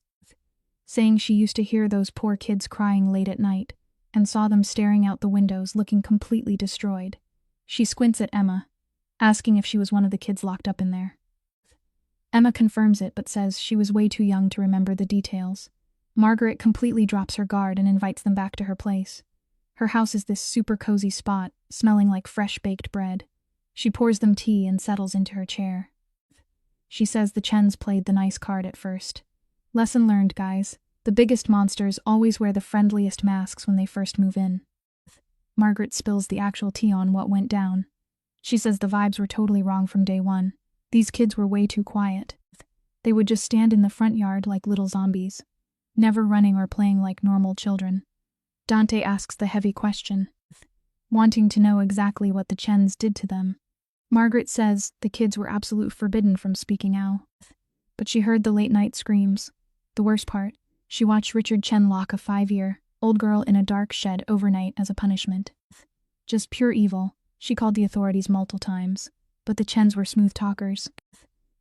saying she used to hear those poor kids crying late at night and saw them staring out the windows looking completely destroyed. She squints at Emma, asking if she was one of the kids locked up in there. Emma confirms it but says she was way too young to remember the details. Margaret completely drops her guard and invites them back to her place. Her house is this super cozy spot, smelling like fresh baked bread. She pours them tea and settles into her chair. She says the Chens played the nice card at first. Lesson learned, guys. The biggest monsters always wear the friendliest masks when they first move in. Margaret spills the actual tea on what went down. She says the vibes were totally wrong from day one. These kids were way too quiet. They would just stand in the front yard like little zombies, never running or playing like normal children. Dante asks the heavy question, wanting to know exactly what the Chens did to them. Margaret says the kids were absolutely forbidden from speaking out. But she heard the late-night screams. The worst part, she watched Richard Chen lock a 5-year-old girl in a dark shed overnight as a punishment. Just pure evil. She called the authorities multiple times, but the Chens were smooth talkers,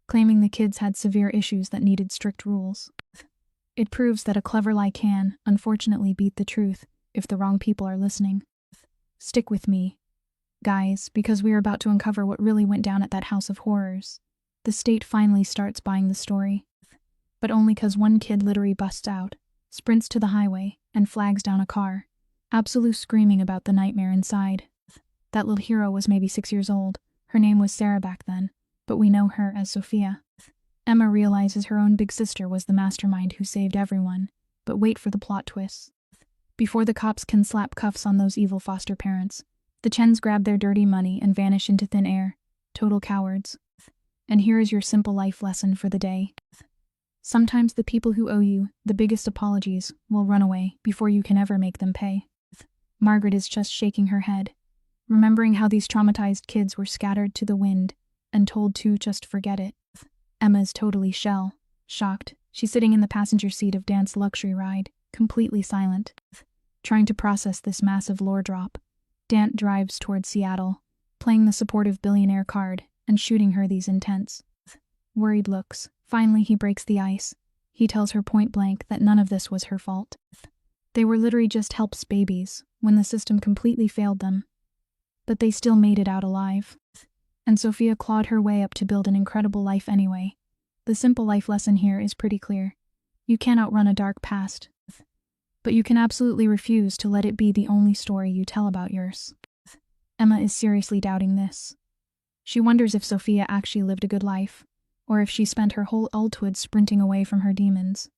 claiming the kids had severe issues that needed strict rules. It proves that a clever lie can, unfortunately, beat the truth if the wrong people are listening. Stick with me, guys, because we are about to uncover what really went down at that house of horrors. The state finally starts buying the story, but only because one kid literally busts out, sprints to the highway, and flags down a car, absolute screaming about the nightmare inside. That little hero was maybe 6 years old. Her name was Sarah back then, but we know her as Sophia. Emma realizes her own big sister was the mastermind who saved everyone, but wait for the plot twists. Before the cops can slap cuffs on those evil foster parents, the Chens grab their dirty money and vanish into thin air. Total cowards. And here is your simple life lesson for the day. Sometimes the people who owe you the biggest apologies will run away before you can ever make them pay. Margaret is just shaking her head, remembering how these traumatized kids were scattered to the wind and told to just forget it. Emma is totally shocked. She's sitting in the passenger seat of Dan's luxury ride, completely silent, trying to process this massive lore drop. Dan drives towards Seattle, playing the supportive billionaire card and shooting her these intense, worried looks. Finally, he breaks the ice. He tells her point blank that none of this was her fault. They were literally just helpless babies when the system completely failed them. But they still made it out alive. And Sophia clawed her way up to build an incredible life anyway. The simple life lesson here is pretty clear. You can't outrun a dark past, but you can absolutely refuse to let it be the only story you tell about yours. Emma is seriously doubting this. She wonders if Sophia actually lived a good life, or if she spent her whole adulthood sprinting away from her demons.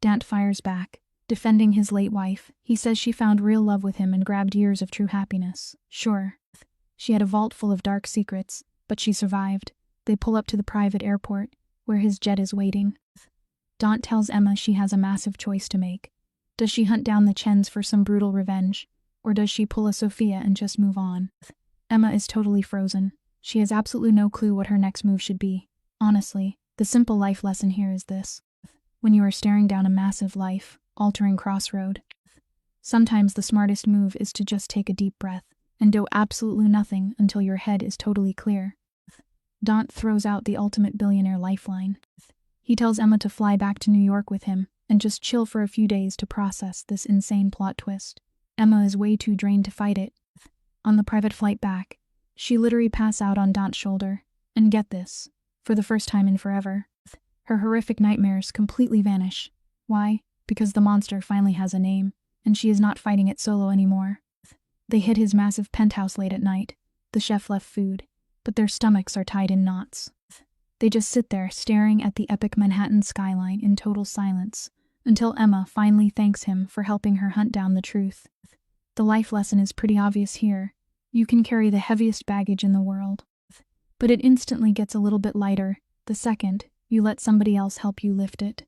Dant fires back, defending his late wife. He says she found real love with him and grabbed years of true happiness. Sure, she had a vault full of dark secrets, but she survived. They pull up to the private airport, where his jet is waiting. Dant tells Emma she has a massive choice to make. Does she hunt down the Chens for some brutal revenge, or does she pull a Sophia and just move on? Emma is totally frozen. She has absolutely no clue what her next move should be. Honestly, the simple life lesson here is this. When you are staring down a massive life-altering crossroad, sometimes the smartest move is to just take a deep breath and do absolutely nothing until your head is totally clear. Dant throws out the ultimate billionaire lifeline. He tells Emma to fly back to New York with him and just chill for a few days to process this insane plot twist. Emma is way too drained to fight it. On the private flight back, she literally passes out on Dant's shoulder. And get this, for the first time in forever, her horrific nightmares completely vanish. Why? Because the monster finally has a name, and she is not fighting it solo anymore. They hit his massive penthouse late at night. The chef left food, but their stomachs are tied in knots. They just sit there staring at the epic Manhattan skyline in total silence, until Emma finally thanks him for helping her hunt down the truth. The life lesson is pretty obvious here. You can carry the heaviest baggage in the world, but it instantly gets a little bit lighter the second you let somebody else help you lift it.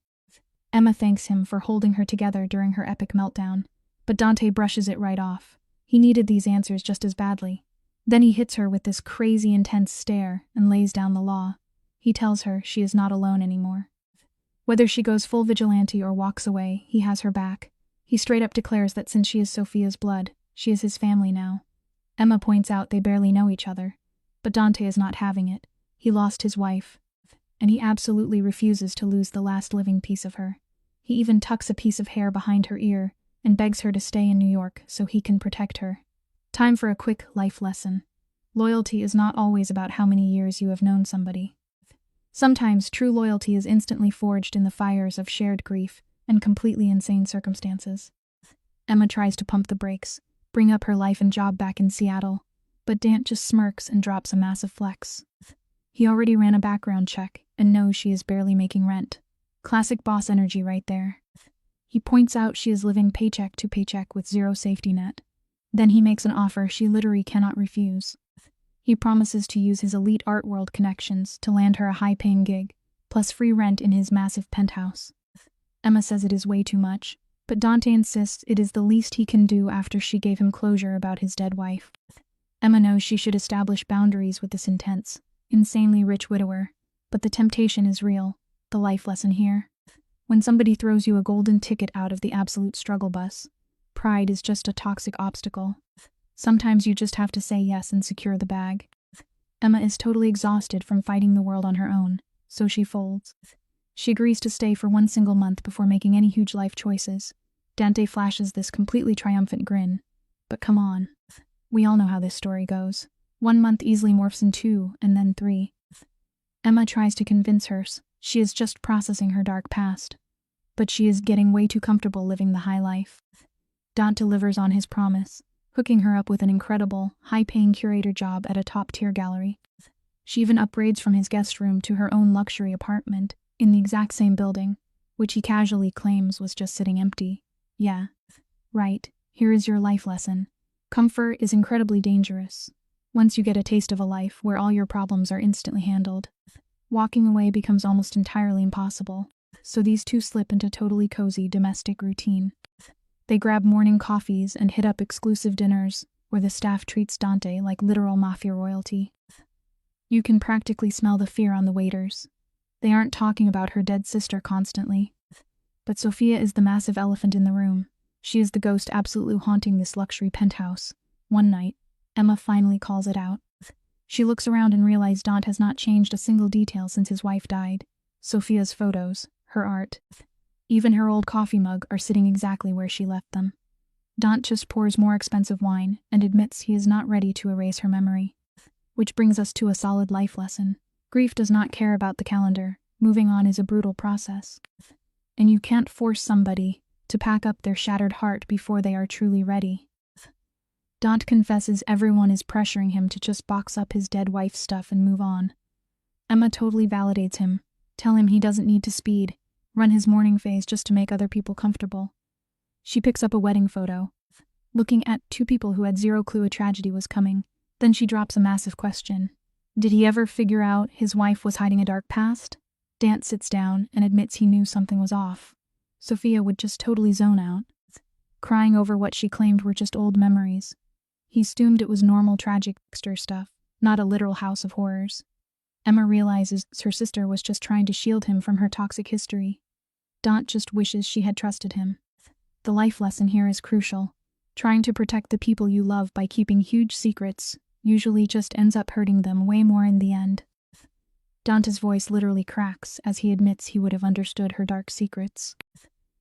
Emma thanks him for holding her together during her epic meltdown, but Dante brushes it right off. He needed these answers just as badly. Then he hits her with this crazy intense stare and lays down the law. He tells her she is not alone anymore. Whether she goes full vigilante or walks away, he has her back. He straight up declares that since she is Sophia's blood, she is his family now. Emma points out they barely know each other, but Dante is not having it. He lost his wife, and he absolutely refuses to lose the last living piece of her. He even tucks a piece of hair behind her ear and begs her to stay in New York so he can protect her. Time for a quick life lesson. Loyalty is not always about how many years you have known somebody. Sometimes true loyalty is instantly forged in the fires of shared grief and completely insane circumstances. Emma tries to pump the brakes, bring up her life and job back in Seattle, but Dant just smirks and drops a massive flex. He already ran a background check and knows she is barely making rent. Classic boss energy right there. He points out she is living paycheck to paycheck with zero safety net. Then he makes an offer she literally cannot refuse. He promises to use his elite art world connections to land her a high-paying gig, plus free rent in his massive penthouse. Emma says it is way too much, but Dante insists it is the least he can do after she gave him closure about his dead wife. Emma knows she should establish boundaries with this intense, insanely rich widower, but the temptation is real. The life lesson here: when somebody throws you a golden ticket out of the absolute struggle bus, pride is just a toxic obstacle. Sometimes you just have to say yes and secure the bag. Emma is totally exhausted from fighting the world on her own, so she folds. She agrees to stay for one single month before making any huge life choices. Dante flashes this completely triumphant grin. But come on. We all know how this story goes. 1 month easily morphs in 2, and then 3. Emma tries to convince her she is just processing her dark past. But she is getting way too comfortable living the high life. Dante delivers on his promise, hooking her up with an incredible, high-paying curator job at a top-tier gallery. She even upgrades from his guest room to her own luxury apartment in the exact same building, which he casually claims was just sitting empty. Yeah, right, here is your life lesson. Comfort is incredibly dangerous. Once you get a taste of a life where all your problems are instantly handled, walking away becomes almost entirely impossible. So these two slip into totally cozy domestic routine. They grab morning coffees and hit up exclusive dinners where the staff treats Dante like literal Mafia royalty. You can practically smell the fear on the waiters. They aren't talking about her dead sister constantly. But Sophia is the massive elephant in the room. She is the ghost absolutely haunting this luxury penthouse. One night, Emma finally calls it out. She looks around and realizes Dante has not changed a single detail since his wife died. Sophia's photos, her art, even her old coffee mug are sitting exactly where she left them. Dante just pours more expensive wine and admits he is not ready to erase her memory. Which brings us to a solid life lesson. Grief does not care about the calendar. Moving on is a brutal process. And you can't force somebody to pack up their shattered heart before they are truly ready. Dante confesses everyone is pressuring him to just box up his dead wife's stuff and move on. Emma totally validates him, tell him he doesn't need to speed, run his mourning phase just to make other people comfortable. She picks up a wedding photo, looking at 2 people who had zero clue a tragedy was coming. Then she drops a massive question. Did he ever figure out his wife was hiding a dark past? Dante sits down and admits he knew something was off. Sophia would just totally zone out, crying over what she claimed were just old memories. He assumed it was normal tragic stuff, not a literal house of horrors. Emma realizes her sister was just trying to shield him from her toxic history. Dante just wishes she had trusted him. The life lesson here is crucial. Trying to protect the people you love by keeping huge secrets usually just ends up hurting them way more in the end. Dante's voice literally cracks as he admits he would have understood her dark secrets.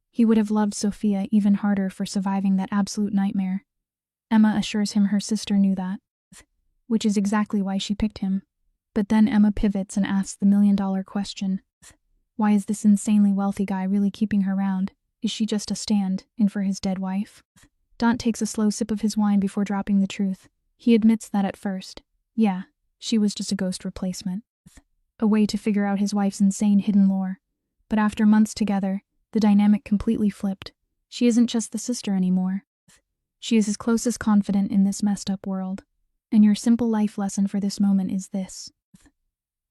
He would have loved Sophia even harder for surviving that absolute nightmare. Emma assures him her sister knew that, which is exactly why she picked him. But then Emma pivots and asks the million-dollar question. Why is this insanely wealthy guy really keeping her around? Is she just a stand-in for his dead wife? Dante takes a slow sip of his wine before dropping the truth. He admits that at first, yeah, she was just a ghost replacement. A way to figure out his wife's insane hidden lore. But after months together, the dynamic completely flipped. She isn't just the sister anymore. She is his closest confidant in this messed up world. And your simple life lesson for this moment is this.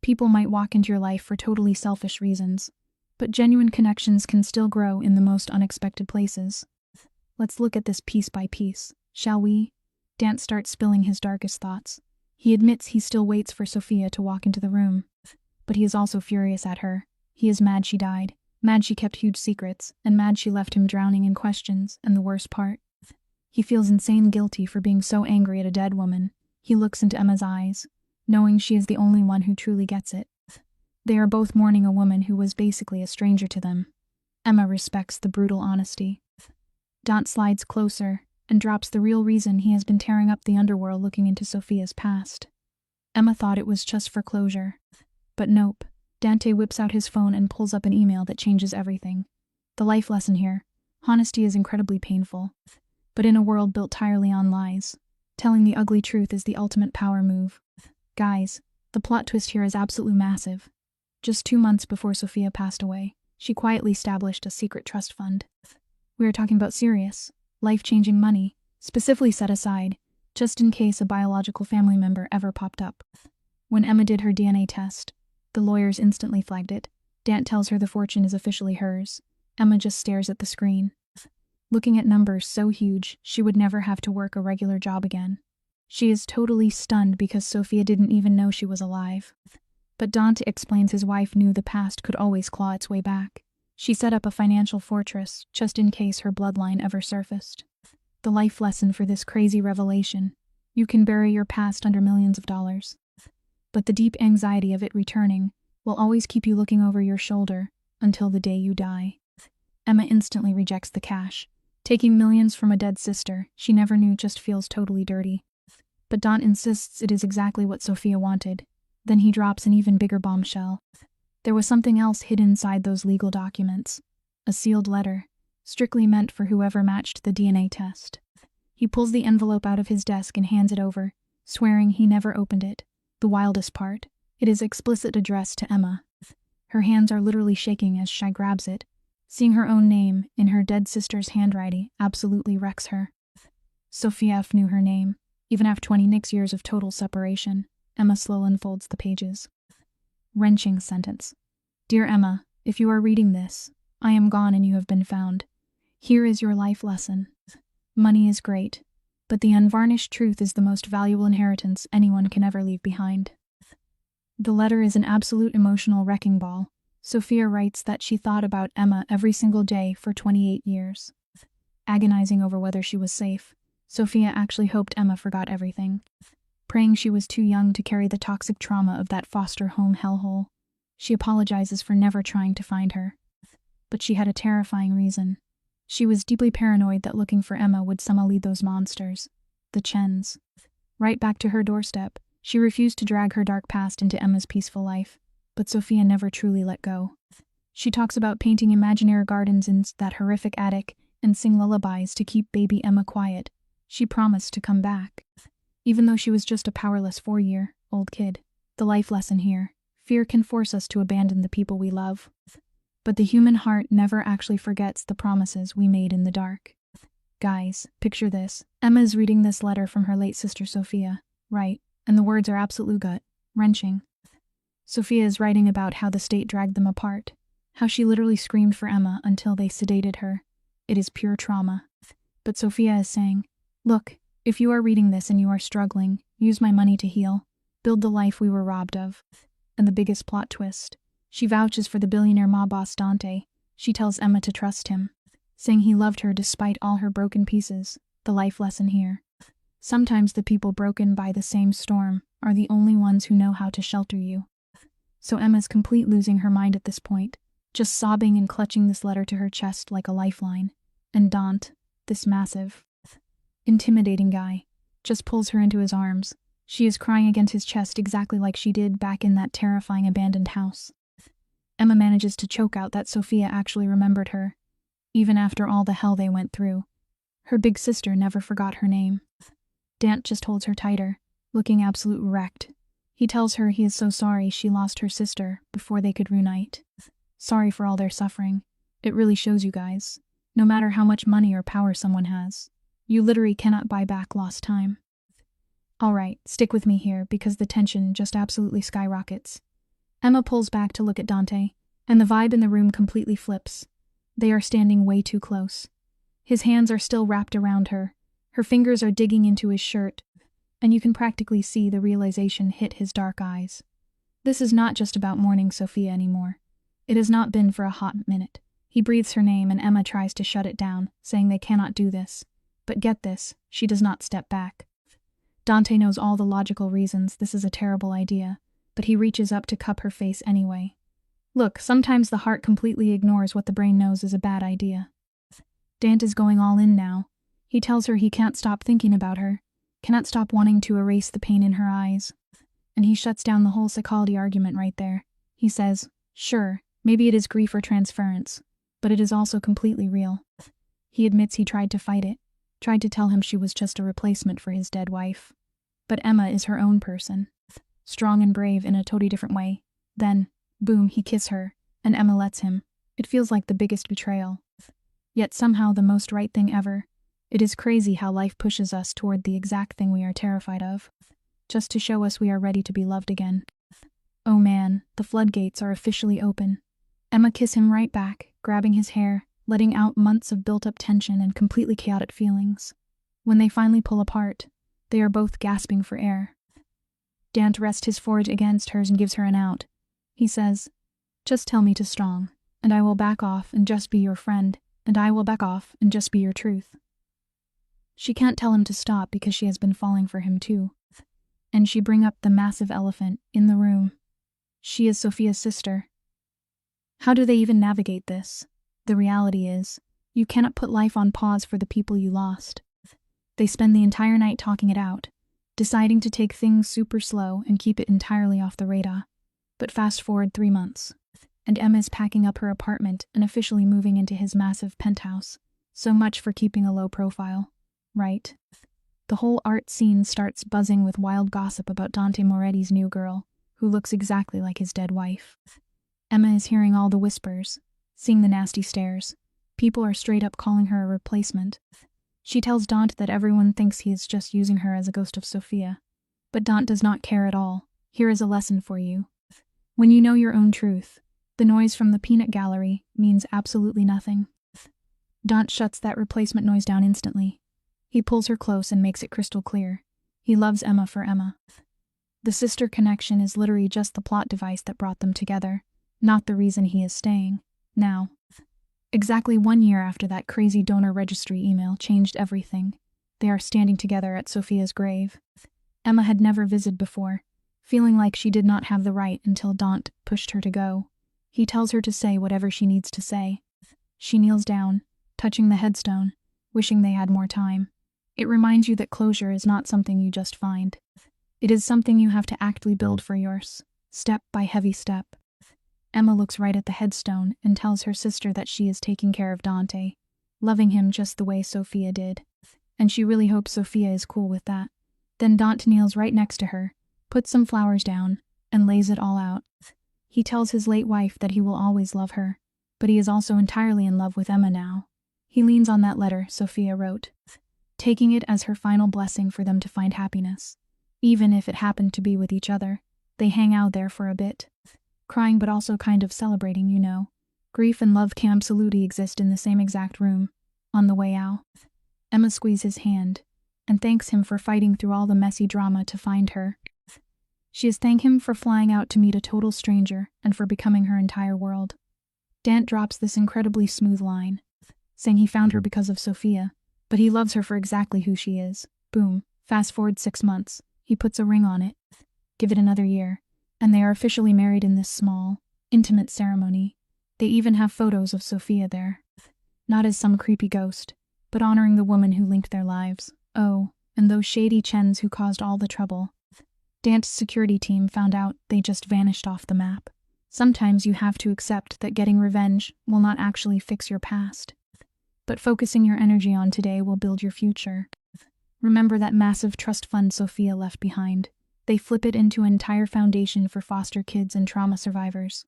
People might walk into your life for totally selfish reasons, but genuine connections can still grow in the most unexpected places. Let's look at this piece by piece, shall we? Dante starts spilling his darkest thoughts. He admits he still waits for Sophia to walk into the room, but he is also furious at her. He is mad she died, mad she kept huge secrets, and mad she left him drowning in questions, and the worst part. He feels insane guilty for being so angry at a dead woman. He looks into Emma's eyes, knowing she is the only one who truly gets it. They are both mourning a woman who was basically a stranger to them. Emma respects the brutal honesty. Dante slides closer and drops the real reason he has been tearing up the underworld looking into Sophia's past. Emma thought it was just for closure. But nope. Dante whips out his phone and pulls up an email that changes everything. The life lesson here. Honesty is incredibly painful. But in a world built entirely on lies, telling the ugly truth is the ultimate power move. Guys, the plot twist here is absolutely massive. Just 2 months before Sophia passed away, she quietly established a secret trust fund. We are talking about serious, life-changing money, specifically set aside, just in case a biological family member ever popped up. When Emma did her DNA test, the lawyers instantly flagged it. Dant tells her the fortune is officially hers. Emma just stares at the screen, looking at numbers so huge she would never have to work a regular job again. She is totally stunned because Sophia didn't even know she was alive. But Dante explains his wife knew the past could always claw its way back. She set up a financial fortress just in case her bloodline ever surfaced. The life lesson for this crazy revelation: you can bury your past under millions of dollars, but the deep anxiety of it returning will always keep you looking over your shoulder until the day you die. Emma instantly rejects the cash. Taking millions from a dead sister she never knew just feels totally dirty. But Don insists it is exactly what Sophia wanted. Then he drops an even bigger bombshell. There was something else hidden inside those legal documents. A sealed letter, strictly meant for whoever matched the DNA test. He pulls the envelope out of his desk and hands it over, swearing he never opened it. The wildest part: it is explicit addressed to Emma. Her hands are literally shaking as she grabs it. Seeing her own name in her dead sister's handwriting absolutely wrecks her. Sophia F. knew her name. Even after 26 years of total separation, Emma slowly unfolds the pages. Wrenching sentence. Dear Emma, if you are reading this, I am gone and you have been found. Here is your life lesson. Money is great, but the unvarnished truth is the most valuable inheritance anyone can ever leave behind. The letter is an absolute emotional wrecking ball. Sophia writes that she thought about Emma every single day for 28 years. Agonizing over whether she was safe, Sophia actually hoped Emma forgot everything. Praying she was too young to carry the toxic trauma of that foster home hellhole. She apologizes for never trying to find her. But she had a terrifying reason. She was deeply paranoid that looking for Emma would somehow lead those monsters, the Chens, right back to her doorstep. She refused to drag her dark past into Emma's peaceful life, but Sophia never truly let go. She talks about painting imaginary gardens in that horrific attic and sing lullabies to keep baby Emma quiet. She promised to come back, even though she was just a powerless 4-year-old kid. The life lesson here: fear can force us to abandon the people we love, but the human heart never actually forgets the promises we made in the dark. Guys, picture this. Emma is reading this letter from her late sister Sophia, right? And the words are absolutely gut-wrenching. Sophia is writing about how the state dragged them apart, how she literally screamed for Emma until they sedated her. It is pure trauma. But Sophia is saying, look, if you are reading this and you are struggling, use my money to heal. Build the life we were robbed of. And the biggest plot twist: she vouches for the billionaire mob boss Dante. She tells Emma to trust him, saying he loved her despite all her broken pieces. The life lesson here: sometimes the people broken by the same storm are the only ones who know how to shelter you. So Emma's completely losing her mind at this point, just sobbing and clutching this letter to her chest like a lifeline. And Dante, this massive, intimidating guy, just pulls her into his arms. She is crying against his chest exactly like she did back in that terrifying abandoned house. Emma manages to choke out that Sophia actually remembered her, even after all the hell they went through. Her big sister never forgot her name. Dant just holds her tighter, looking absolute wrecked. He tells her he is so sorry she lost her sister before they could reunite. Sorry for all their suffering. It really shows you guys, no matter how much money or power someone has, you literally cannot buy back lost time. Alright, stick with me here because the tension just absolutely skyrockets. Emma pulls back to look at Dante, and the vibe in the room completely flips. They are standing way too close. His hands are still wrapped around her. Her fingers are digging into his shirt, and you can practically see the realization hit his dark eyes. This is not just about mourning Sophia anymore. It has not been for a hot minute. He breathes her name and Emma tries to shut it down, saying they cannot do this. But get this, she does not step back. Dante knows all the logical reasons this is a terrible idea, but he reaches up to cup her face anyway. Look, sometimes the heart completely ignores what the brain knows is a bad idea. Dante is going all in now. He tells her he can't stop thinking about her, cannot stop wanting to erase the pain in her eyes. And he shuts down the whole psychology argument right there. He says, sure, maybe it is grief or transference, but it is also completely real. He admits he tried to fight it, tried to tell him she was just a replacement for his dead wife. But Emma is her own person, strong and brave in a totally different way. Then, boom, he kisses her, and Emma lets him. It feels like the biggest betrayal, yet somehow the most right thing ever. It is crazy how life pushes us toward the exact thing we are terrified of, just to show us we are ready to be loved again. Oh man, the floodgates are officially open. Emma kisses him right back, grabbing his hair, letting out months of built-up tension and completely chaotic feelings. When they finally pull apart, they are both gasping for air. Dant rests his forehead against hers and gives her an out. He says, "Just tell me to strong, and I will back off and just be your friend, and I will back off and just be your truth." She can't tell him to stop because she has been falling for him too. And she bring up the massive elephant in the room. She is Sophia's sister. How do they even navigate this? The reality is, you cannot put life on pause for the people you lost. They spend the entire night talking it out, deciding to take things super slow and keep it entirely off the radar. But fast forward 3 months, and Emma is packing up her apartment and officially moving into his massive penthouse. So much for keeping a low profile, right? The whole art scene starts buzzing with wild gossip about Dante Moretti's new girl, who looks exactly like his dead wife. Emma is hearing all the whispers, seeing the nasty stares. People are straight up calling her a replacement. She tells Dante that everyone thinks he is just using her as a ghost of Sophia. But Dante does not care at all. Here is a lesson for you. When you know your own truth, the noise from the peanut gallery means absolutely nothing. Dante shuts that replacement noise down instantly. He pulls her close and makes it crystal clear. He loves Emma for Emma. The sister connection is literally just the plot device that brought them together, not the reason he is staying. Now, exactly 1 year after that crazy donor registry email changed everything, they are standing together at Sophia's grave. Emma had never visited before, feeling like she did not have the right until Dante pushed her to go. He tells her to say whatever she needs to say. She kneels down, touching the headstone, wishing they had more time. It reminds you that closure is not something you just find. It is something you have to actively build for yours, step by heavy step. Emma looks right at the headstone and tells her sister that she is taking care of Dante, loving him just the way Sophia did. And she really hopes Sophia is cool with that. Then Dante kneels right next to her, puts some flowers down, and lays it all out. He tells his late wife that he will always love her, but he is also entirely in love with Emma now. He leans on that letter Sophia wrote, taking it as her final blessing for them to find happiness. Even if it happened to be with each other, they hang out there for a bit, crying but also kind of celebrating, you know. Grief and love can absolutely exist in the same exact room. On the way out, Emma squeezes his hand and thanks him for fighting through all the messy drama to find her. She has thanked him for flying out to meet a total stranger and for becoming her entire world. Dante drops this incredibly smooth line, saying he found her because of Sophia, but he loves her for exactly who she is. Boom. Fast forward 6 months. He puts a ring on it. Give it another year, and they are officially married in this small, intimate ceremony. They even have photos of Sophia there. Not as some creepy ghost, but honoring the woman who linked their lives. Oh, and those shady Chens who caused all the trouble. Dante's security team found out they just vanished off the map. Sometimes you have to accept that getting revenge will not actually fix your past. But focusing your energy on today will build your future. Remember that massive trust fund Sophia left behind. They flip it into an entire foundation for foster kids and trauma survivors.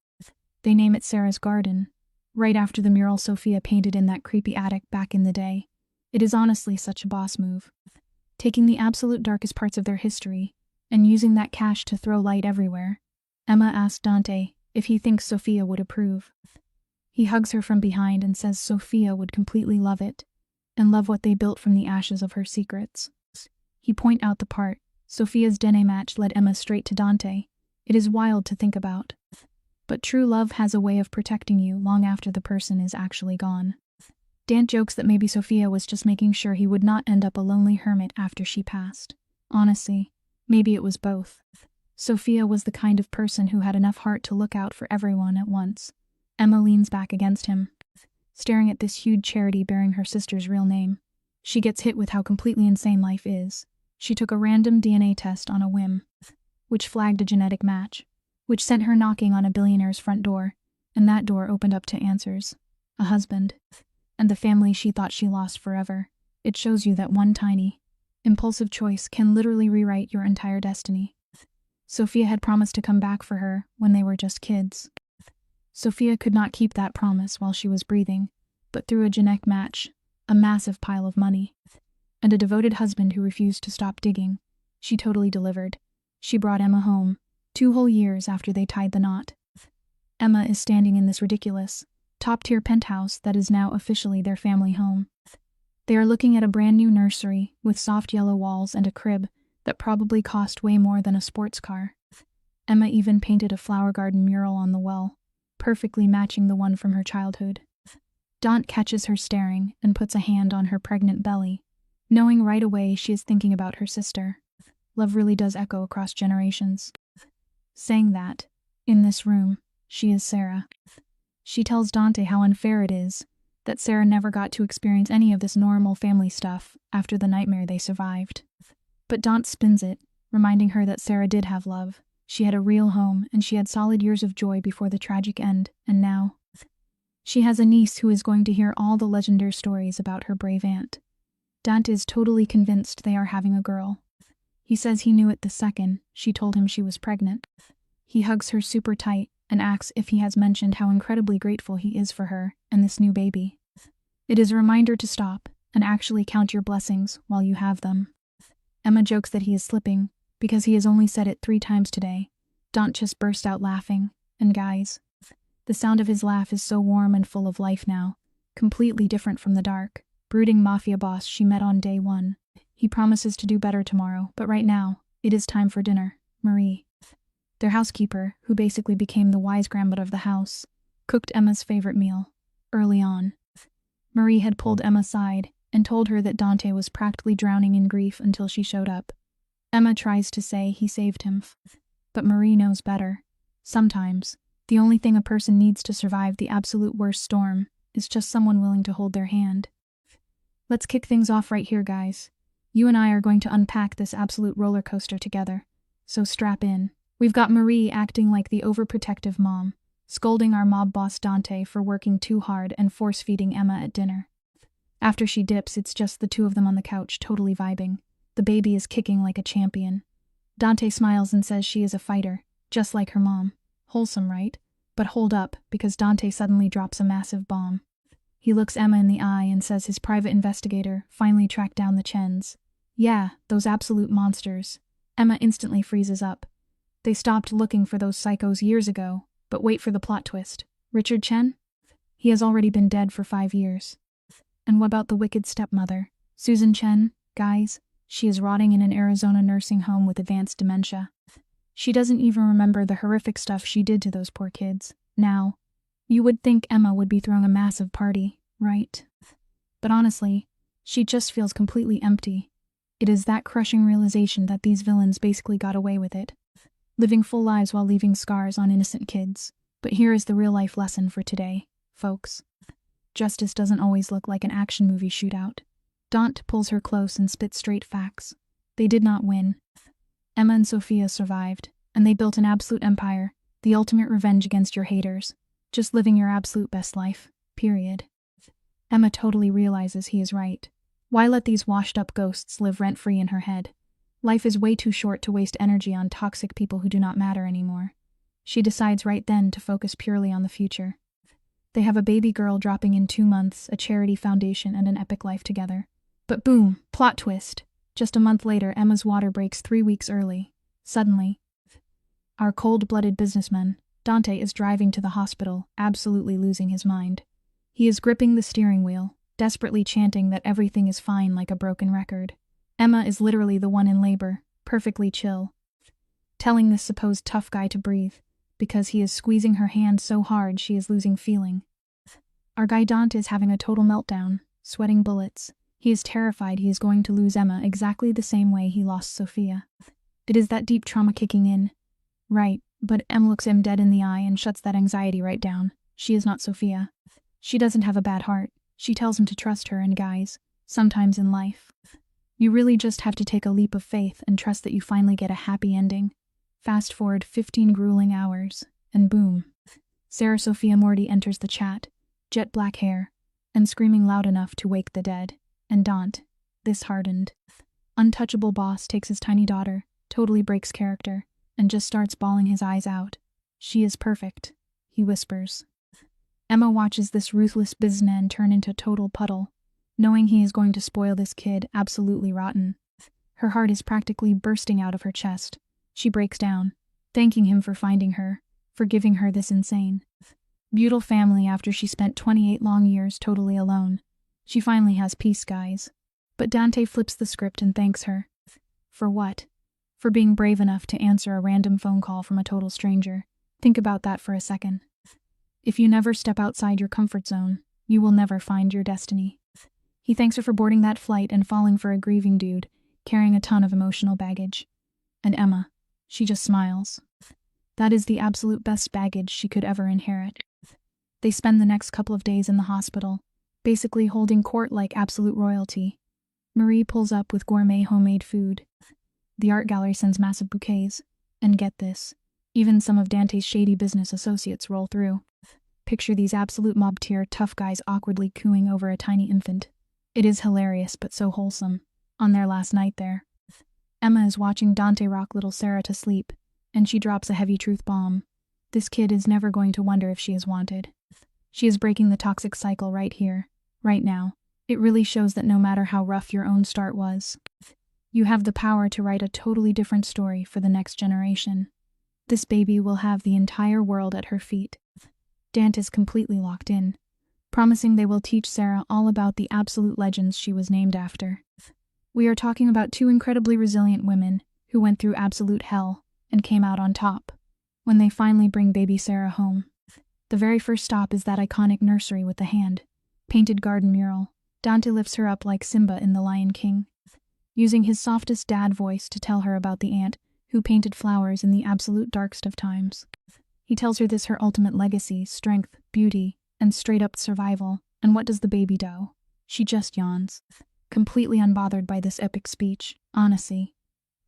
They name it Sarah's Garden, right after the mural Sophia painted in that creepy attic back in the day. It is honestly such a boss move. Taking the absolute darkest parts of their history and using that cash to throw light everywhere. Emma asked Dante if he thinks Sophia would approve. He hugs her from behind and says Sophia would completely love it, and love what they built from the ashes of her secrets. He point out the part Sophia's DNA match led Emma straight to Dante. It is wild to think about. But true love has a way of protecting you long after the person is actually gone. Dante jokes that maybe Sophia was just making sure he would not end up a lonely hermit after she passed. Honestly, maybe it was both. Sophia was the kind of person who had enough heart to look out for everyone at once. Emma leans back against him, staring at this huge charity bearing her sister's real name. She gets hit with how completely insane life is. She took a random DNA test on a whim, which flagged a genetic match, which sent her knocking on a billionaire's front door, and that door opened up to answers. A husband, and the family she thought she lost forever. It shows you that one tiny, impulsive choice can literally rewrite your entire destiny. Sophia had promised to come back for her when they were just kids. Sophia could not keep that promise while she was breathing, but through a genetic match, a massive pile of money, and a devoted husband who refused to stop digging, she totally delivered. She brought Emma home, 2 whole years after they tied the knot. Emma is standing in this ridiculous, top-tier penthouse that is now officially their family home. They are looking at a brand new nursery with soft yellow walls and a crib that probably cost way more than a sports car. Emma even painted a flower garden mural on the wall, perfectly matching the one from her childhood. Daunt catches her staring and puts a hand on her pregnant belly, knowing right away she is thinking about her sister. Love really does echo across generations. Saying that, in this room, she is Sarah. She tells Dante how unfair it is that Sarah never got to experience any of this normal family stuff after the nightmare they survived. But Daunt spins it, reminding her that Sarah did have love. She had a real home, and she had solid years of joy before the tragic end, and now she has a niece who is going to hear all the legendary stories about her brave aunt. Dante is totally convinced they are having a girl. He says he knew it the second she told him she was pregnant. He hugs her super tight and asks if he has mentioned how incredibly grateful he is for her and this new baby. It is a reminder to stop and actually count your blessings while you have them. Emma jokes that he is slipping because he has only said it 3 times today. Daunt just burst out laughing, and guys, the sound of his laugh is so warm and full of life now, completely different from the dark, brooding Mafia boss she met on day 1. He promises to do better tomorrow, but right now, it is time for dinner. Marie, their housekeeper, who basically became the wise grandmother of the house, cooked Emma's favorite meal. Early on, Marie had pulled Emma aside and told her that Dante was practically drowning in grief until she showed up. Emma tries to say he saved him, but Marie knows better. Sometimes, the only thing a person needs to survive the absolute worst storm is just someone willing to hold their hand. Let's kick things off right here, guys. You and I are going to unpack this absolute roller coaster together, so strap in. We've got Marie acting like the overprotective mom, scolding our mob boss Dante for working too hard and force-feeding Emma at dinner. After she dips, it's just the two of them on the couch, totally vibing. The baby is kicking like a champion. Dante smiles and says she is a fighter, just like her mom. Wholesome, right? But hold up, because Dante suddenly drops a massive bomb. He looks Emma in the eye and says his private investigator finally tracked down the Chens. Yeah, those absolute monsters. Emma instantly freezes up. They stopped looking for those psychos years ago, but wait for the plot twist. Richard Chen? He has already been dead for 5 years. And what about the wicked stepmother? Susan Chen? Guys, she is rotting in an Arizona nursing home with advanced dementia. She doesn't even remember the horrific stuff she did to those poor kids. Now, you would think Emma would be throwing a massive party, right? But honestly, she just feels completely empty. It is that crushing realization that these villains basically got away with it, living full lives while leaving scars on innocent kids. But here is the real-life lesson for today, folks. Justice doesn't always look like an action movie shootout. Daunt pulls her close and spits straight facts. They did not win. Emma and Sophia survived, and they built an absolute empire, the ultimate revenge against your haters. Just living your absolute best life, period. Emma totally realizes he is right. Why let these washed-up ghosts live rent-free in her head? Life is way too short to waste energy on toxic people who do not matter anymore. She decides right then to focus purely on the future. They have a baby girl dropping in 2 months, a charity foundation, and an epic life together. But boom, plot twist. Just a month later, Emma's water breaks 3 weeks early. Suddenly, our cold-blooded businessman, Dante, is driving to the hospital, absolutely losing his mind. He is gripping the steering wheel, desperately chanting that everything is fine like a broken record. Emma is literally the one in labor, perfectly chill, telling this supposed tough guy to breathe, because he is squeezing her hand so hard she is losing feeling. Our guy Dante is having a total meltdown, sweating bullets. He is terrified he is going to lose Emma exactly the same way he lost Sophia. It is that deep trauma kicking in. Right, but Em looks him dead in the eye and shuts that anxiety right down. She is not Sophia. She doesn't have a bad heart. She tells him to trust her, and guys, sometimes in life, you really just have to take a leap of faith and trust that you finally get a happy ending. Fast forward 15 grueling hours, and boom. Sarah Sophia Morty enters the chat, jet black hair, and screaming loud enough to wake the dead. And Daunt, this hardened, untouchable boss, takes his tiny daughter, totally breaks character, and just starts bawling his eyes out. She is perfect, he whispers. Emma watches this ruthless businessman turn into a total puddle, knowing he is going to spoil this kid absolutely rotten. Her heart is practically bursting out of her chest. She breaks down, thanking him for finding her, for giving her this insane, beautiful family after she spent 28 long years totally alone. She finally has peace, guys. But Dante flips the script and thanks her. For what? For being brave enough to answer a random phone call from a total stranger. Think about that for a second. If you never step outside your comfort zone, you will never find your destiny. He thanks her for boarding that flight and falling for a grieving dude, carrying a ton of emotional baggage. And Emma, she just smiles. That is the absolute best baggage she could ever inherit. They spend the next couple of days in the hospital, basically holding court like absolute royalty. Marie pulls up with gourmet homemade food. The art gallery sends massive bouquets. And get this, even some of Dante's shady business associates roll through. Picture these absolute mob-tier tough guys awkwardly cooing over a tiny infant. It is hilarious but so wholesome. On their last night there, Emma is watching Dante rock little Sarah to sleep, and she drops a heavy truth bomb. This kid is never going to wonder if she is wanted. She is breaking the toxic cycle right here, right now. It really shows that no matter how rough your own start was, you have the power to write a totally different story for the next generation. This baby will have the entire world at her feet. Dante is completely locked in, promising they will teach Sarah all about the absolute legends she was named after. We are talking about two incredibly resilient women who went through absolute hell and came out on top. When they finally bring baby Sarah home, the very first stop is that iconic nursery with the hand-painted garden mural. Dante lifts her up like Simba in The Lion King, using his softest dad voice to tell her about the aunt who painted flowers in the absolute darkest of times. He tells her this her ultimate legacy, strength, beauty, and straight-up survival. And what does the baby do? She just yawns, completely unbothered by this epic speech. Honestly,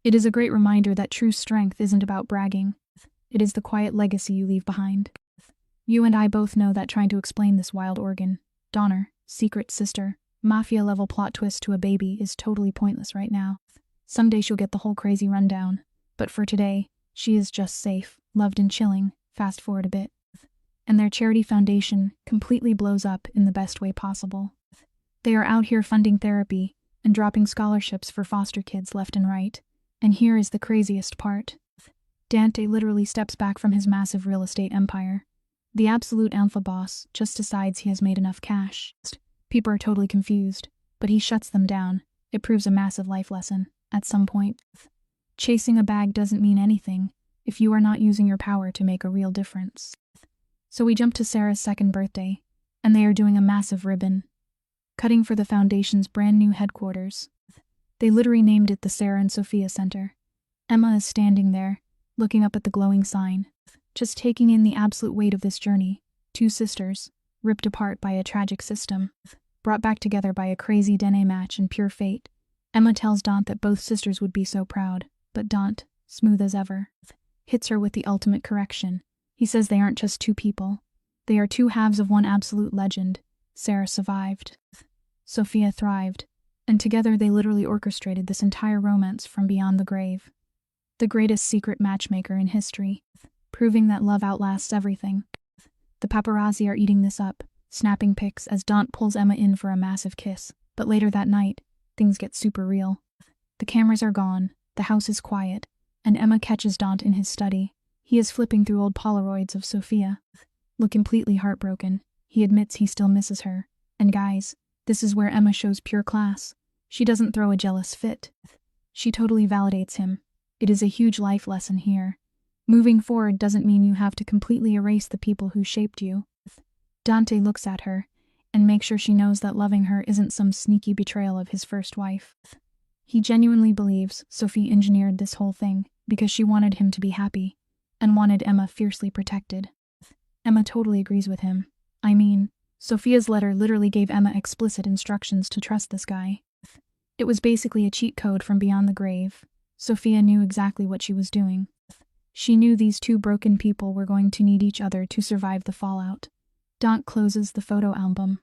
it is a great reminder that true strength isn't about bragging. It is the quiet legacy you leave behind. You and I both know that trying to explain this wild organ, donor, secret sister, Mafia-level plot twist to a baby is totally pointless right now. Someday she'll get the whole crazy rundown. But for today, she is just safe, loved and chilling. Fast forward a bit, and their charity foundation completely blows up in the best way possible. They are out here funding therapy and dropping scholarships for foster kids left and right. And here is the craziest part. Dante literally steps back from his massive real estate empire. The absolute alpha boss just decides he has made enough cash. People are totally confused, but he shuts them down. It proves a massive life lesson. At some point, chasing a bag doesn't mean anything if you are not using your power to make a real difference. So we jump to Sarah's second birthday, and they are doing a massive ribbon cutting for the foundation's brand new headquarters. They literally named it the Sarah and Sophia Center. Emma is standing there, looking up at the glowing sign, just taking in the absolute weight of this journey. Two sisters, ripped apart by a tragic system, brought back together by a crazy DNA match and pure fate. Emma tells Dante that both sisters would be so proud, but Dante, smooth as ever, hits her with the ultimate correction. He says they aren't just two people. They are two halves of one absolute legend. Sarah survived. Sophia thrived. And together they literally orchestrated this entire romance from beyond the grave. The greatest secret matchmaker in history, proving that love outlasts everything. The paparazzi are eating this up, snapping pics as Dante pulls Emma in for a massive kiss. But later that night, things get super real. The cameras are gone, the house is quiet, and Emma catches Dante in his study. He is flipping through old Polaroids of Sophia. Look completely heartbroken. He admits he still misses her. And guys, this is where Emma shows pure class. She doesn't throw a jealous fit. She totally validates him. It is a huge life lesson here. Moving forward doesn't mean you have to completely erase the people who shaped you. Dante looks at her and makes sure she knows that loving her isn't some sneaky betrayal of his first wife. He genuinely believes Sophie engineered this whole thing because she wanted him to be happy and wanted Emma fiercely protected. Emma totally agrees with him. I mean, Sophia's letter literally gave Emma explicit instructions to trust this guy. It was basically a cheat code from beyond the grave. Sophia knew exactly what she was doing. She knew these two broken people were going to need each other to survive the fallout. Dante closes the photo album,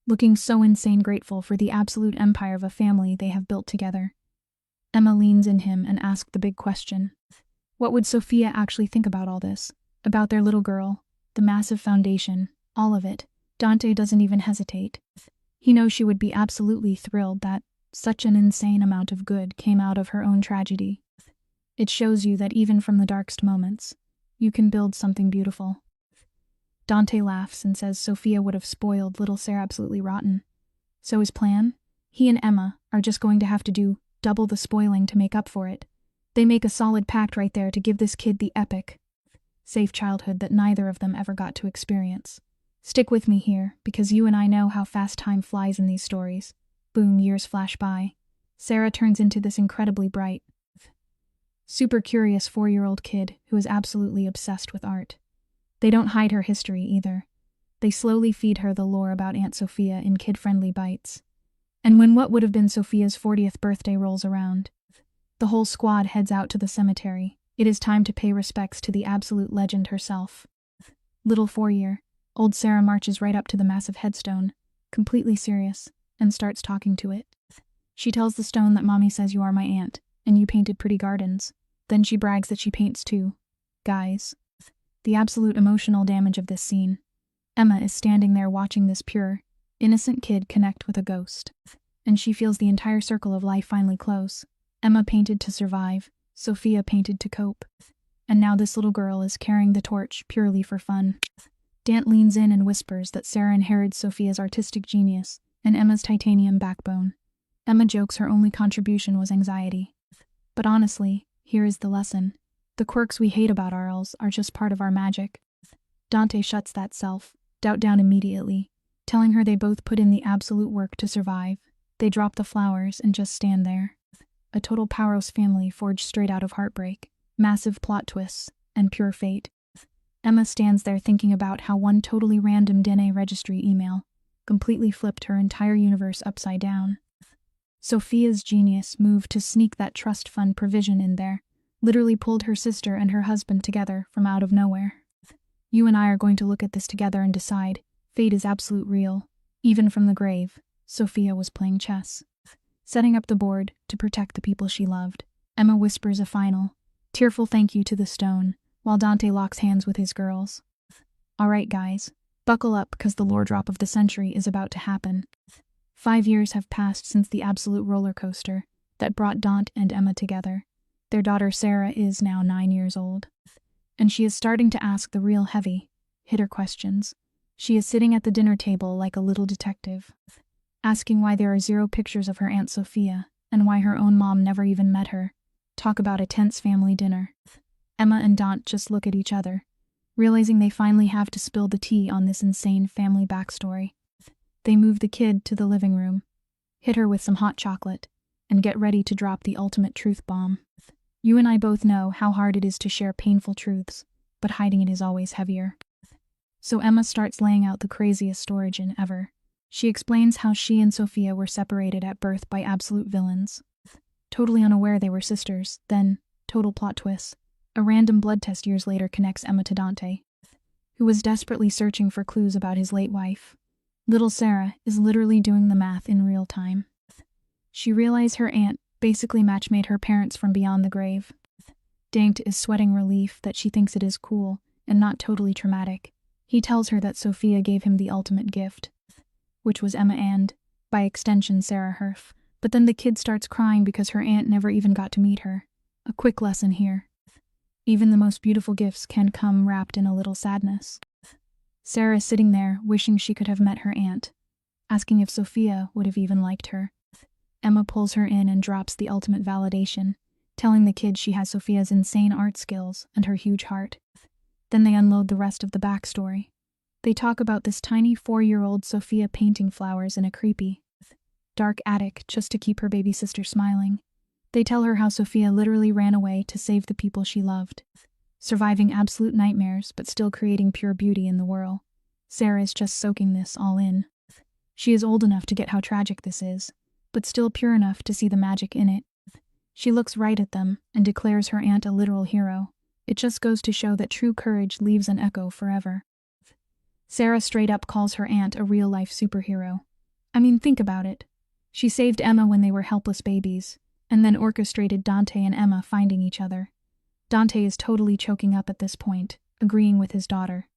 looking so insane grateful for the absolute empire of a family they have built together. Emma leans in him and asks the big question. What would Sophia actually think about all this? About their little girl, the massive foundation, all of it. Dante doesn't even hesitate. He knows she would be absolutely thrilled that such an insane amount of good came out of her own tragedy. It shows you that even from the darkest moments, You can build something beautiful. Dante laughs and says Sophia would have spoiled little Sarah absolutely rotten. So his plan? He and Emma are just going to have to do double the spoiling to make up for it. They make a solid pact right there to give this kid the epic, safe childhood that neither of them ever got to experience. Stick with me here, because you and I know how fast time flies in these stories. Boom, years flash by. Sarah turns into this incredibly bright, super curious 4-year-old kid who is absolutely obsessed with art. They don't hide her history either. They slowly feed her the lore about Aunt Sophia in kid-friendly bites. And when what would have been Sophia's 40th birthday rolls around, the whole squad heads out to the cemetery. It is time to pay respects to the absolute legend herself. Little 4-year-old Sarah marches right up to the massive headstone, completely serious, and starts talking to it. She tells the stone that Mommy says you are my aunt, and you painted pretty gardens. Then she brags that she paints too. Guys. The absolute emotional damage of this scene. Emma is standing there watching this pure, innocent kid connect with a ghost. And she feels the entire circle of life finally close. Emma painted to survive. Sophia painted to cope. And now this little girl is carrying the torch purely for fun. Dant leans in and whispers that Sarah inherits Sophia's artistic genius and Emma's titanium backbone. Emma jokes her only contribution was anxiety. But honestly, here is the lesson. The quirks we hate about ourselves are just part of our magic. Dante shuts that self-doubt down immediately, telling her they both put in the absolute work to survive. They drop the flowers and just stand there. A total powerhouse family forged straight out of heartbreak, massive plot twists, and pure fate. Emma stands there thinking about how one totally random DNA registry email completely flipped her entire universe upside down. Sophia's genius move to sneak that trust fund provision in there literally pulled her sister and her husband together from out of nowhere. You and I are going to look at this together and decide. Fate is absolute real. Even from the grave, Sophia was playing chess, setting up the board to protect the people she loved. Emma whispers a final, tearful thank you to the stone, while Dante locks hands with his girls. Alright guys, buckle up because the lore drop of the century is about to happen. 5 years have passed since the absolute roller coaster that brought Dante and Emma together. Their daughter Sarah is now 9 years old, and she is starting to ask the real heavy-hitter questions. She is sitting at the dinner table like a little detective, asking why there are 0 pictures of her Aunt Sophia, and why her own mom never even met her. Talk about a tense family dinner. Emma and Dante just look at each other, realizing they finally have to spill the tea on this insane family backstory. They move the kid to the living room, hit her with some hot chocolate, and get ready to drop the ultimate truth bomb. You and I both know how hard it is to share painful truths, but hiding it is always heavier. So Emma starts laying out the craziest origin ever. She explains how she and Sophia were separated at birth by absolute villains. Totally unaware they were sisters, then, total plot twist. A random blood test years later connects Emma to Dante, who was desperately searching for clues about his late wife. Little Sarah is literally doing the math in real time. She realized her aunt basically match-made her parents from beyond the grave. Dante is sweating relief that she thinks it is cool and not totally traumatic. He tells her that Sophia gave him the ultimate gift, which was Emma and, by extension, Sarah Herf. But then the kid starts crying because her aunt never even got to meet her. A quick lesson here. Even the most beautiful gifts can come wrapped in a little sadness. Sarah is sitting there, wishing she could have met her aunt, asking if Sophia would have even liked her. Emma pulls her in and drops the ultimate validation, telling the kid she has Sophia's insane art skills and her huge heart. Then they unload the rest of the backstory. They talk about this tiny 4-year-old Sophia painting flowers in a creepy, dark attic just to keep her baby sister smiling. They tell her how Sophia literally ran away to save the people she loved, surviving absolute nightmares but still creating pure beauty in the world. Sarah is just soaking this all in. She is old enough to get how tragic this is, but still pure enough to see the magic in it. She looks right at them and declares her aunt a literal hero. It just goes to show that true courage leaves an echo forever. Sarah straight up calls her aunt a real-life superhero. I mean, think about it. She saved Emma when they were helpless babies, and then orchestrated Dante and Emma finding each other. Dante is totally choking up at this point, agreeing with his daughter.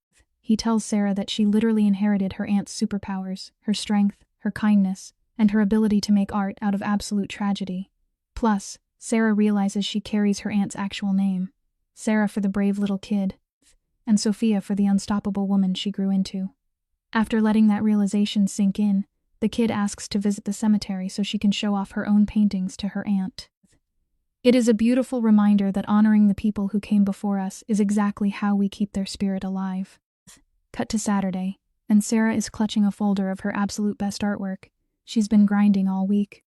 He tells Sarah that she literally inherited her aunt's superpowers, her strength, her kindness, and her ability to make art out of absolute tragedy. Plus, Sarah realizes she carries her aunt's actual name. Sarah for the brave little kid, and Sophia for the unstoppable woman she grew into. After letting that realization sink in, the kid asks to visit the cemetery so she can show off her own paintings to her aunt. It is a beautiful reminder that honoring the people who came before us is exactly how we keep their spirit alive. Cut to Saturday, and Sarah is clutching a folder of her absolute best artwork. She's been grinding all week,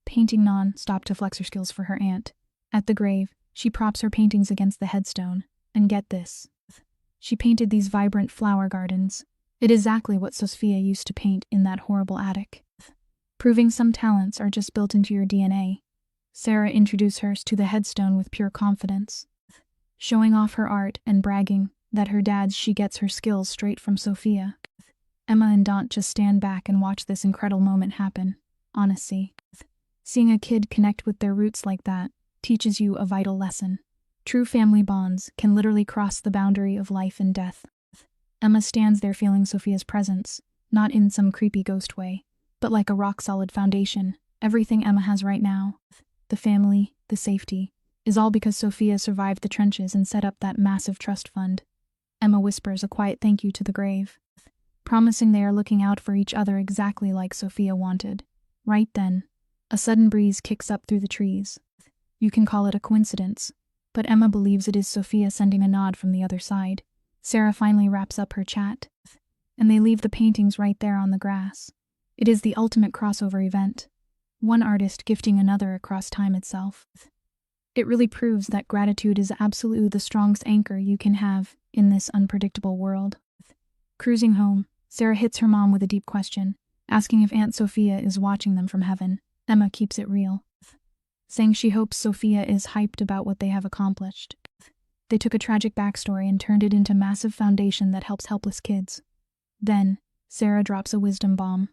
painting non-stop to flex her skills for her aunt. At the grave, she props her paintings against the headstone, and get this. She painted these vibrant flower gardens. It is exactly what Sophia used to paint in that horrible attic. Proving some talents are just built into your DNA, Sarah introduced hers to the headstone with pure confidence, showing off her art and bragging that her dad's she gets her skills straight from Sophia. Emma and Dante just stand back and watch this incredible moment happen. Honestly, seeing a kid connect with their roots like that teaches you a vital lesson. True family bonds can literally cross the boundary of life and death. Emma stands there feeling Sophia's presence, not in some creepy ghost way, but like a rock-solid foundation. Everything Emma has right now, the family, the safety, is all because Sophia survived the trenches and set up that massive trust fund. Emma whispers a quiet thank you to the grave, promising they are looking out for each other exactly like Sophia wanted. Right then, a sudden breeze kicks up through the trees. You can call it a coincidence, but Emma believes it is Sophia sending a nod from the other side. Sarah finally wraps up her chat, and they leave the paintings right there on the grass. It is the ultimate crossover event, one artist gifting another across time itself. It really proves that gratitude is absolutely the strongest anchor you can have in this unpredictable world. Cruising home, Sarah hits her mom with a deep question, asking if Aunt Sophia is watching them from heaven. Emma keeps it real, saying she hopes Sophia is hyped about what they have accomplished. They took a tragic backstory and turned it into a massive foundation that helps helpless kids. Then, Sarah drops a wisdom bomb,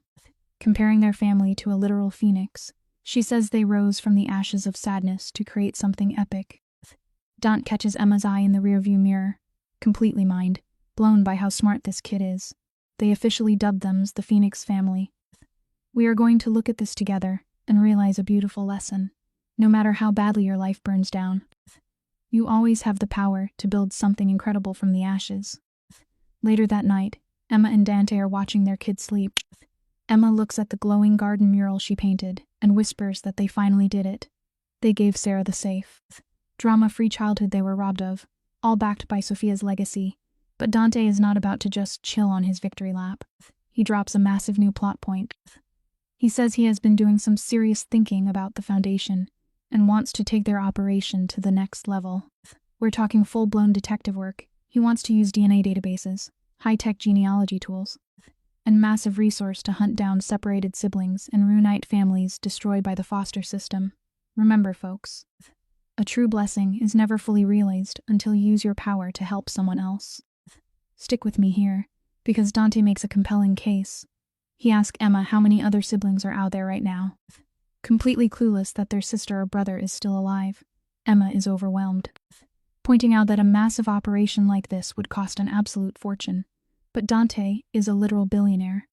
comparing their family to a literal phoenix. She says they rose from the ashes of sadness to create something epic. Dante catches Emma's eye in the rearview mirror, completely mind-blown by how smart this kid is. They officially dubbed them the Phoenix family. We are going to look at this together and realize a beautiful lesson. No matter how badly your life burns down, you always have the power to build something incredible from the ashes. Later that night, Emma and Dante are watching their kid sleep. Emma looks at the glowing garden mural she painted and whispers that they finally did it. They gave Sarah the safe, drama-free childhood they were robbed of, all backed by Sophia's legacy. But Dante is not about to just chill on his victory lap. He drops a massive new plot point. He says he has been doing some serious thinking about the Foundation and wants to take their operation to the next level. We're talking full-blown detective work. He wants to use DNA databases, high-tech genealogy tools, and massive resource to hunt down separated siblings and reunite families destroyed by the foster system. Remember, folks, a true blessing is never fully realized until you use your power to help someone else. Stick with me here, because Dante makes a compelling case. He asks Emma how many other siblings are out there right now. Completely clueless that their sister or brother is still alive, Emma is overwhelmed, pointing out that a massive operation like this would cost an absolute fortune. But Dante is a literal billionaire.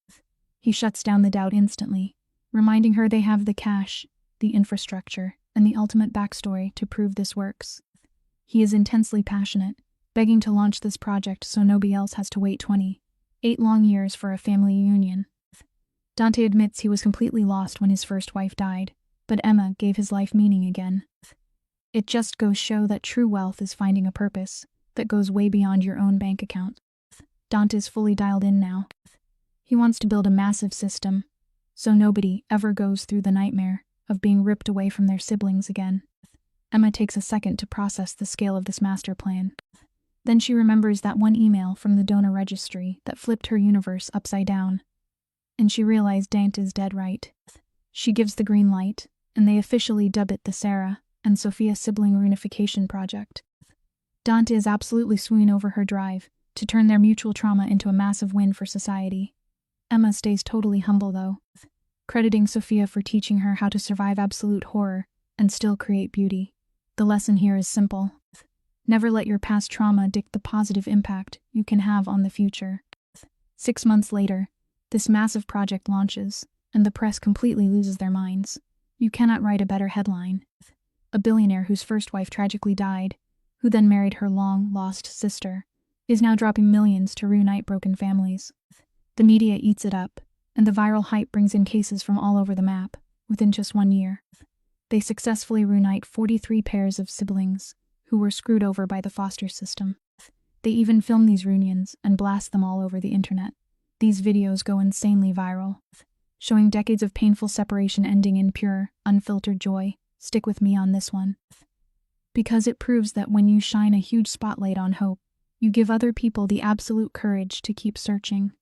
He shuts down the doubt instantly, reminding her they have the cash, the infrastructure, and the ultimate backstory to prove this works. He is intensely passionate, begging to launch this project so nobody else has to wait 28 long years for a family reunion. Dante admits he was completely lost when his first wife died, but Emma gave his life meaning again. It just goes to show that true wealth is finding a purpose that goes way beyond your own bank account. Dante is fully dialed in now. He wants to build a massive system, so nobody ever goes through the nightmare of being ripped away from their siblings again. Emma takes a second to process the scale of this master plan. Then she remembers that one email from the donor registry that flipped her universe upside down. And she realized Dante is dead right. She gives the green light, and they officially dub it the Sarah and Sophia Sibling Reunification Project. Dante is absolutely swooning over her drive to turn their mutual trauma into a massive win for society. Emma stays totally humble though, crediting Sophia for teaching her how to survive absolute horror and still create beauty. The lesson here is simple. Never let your past trauma dictate the positive impact you can have on the future. 6 months later, this massive project launches, and the press completely loses their minds. You cannot write a better headline. A billionaire whose first wife tragically died, who then married her long-lost sister, is now dropping millions to reunite broken families. The media eats it up, and the viral hype brings in cases from all over the map within just 1 year. They successfully reunite 43 pairs of siblings who were screwed over by the foster system. They even film these reunions and blast them all over the internet. These videos go insanely viral, showing decades of painful separation ending in pure, unfiltered joy. Stick with me on this one, because it proves that when you shine a huge spotlight on hope, you give other people the absolute courage to keep searching.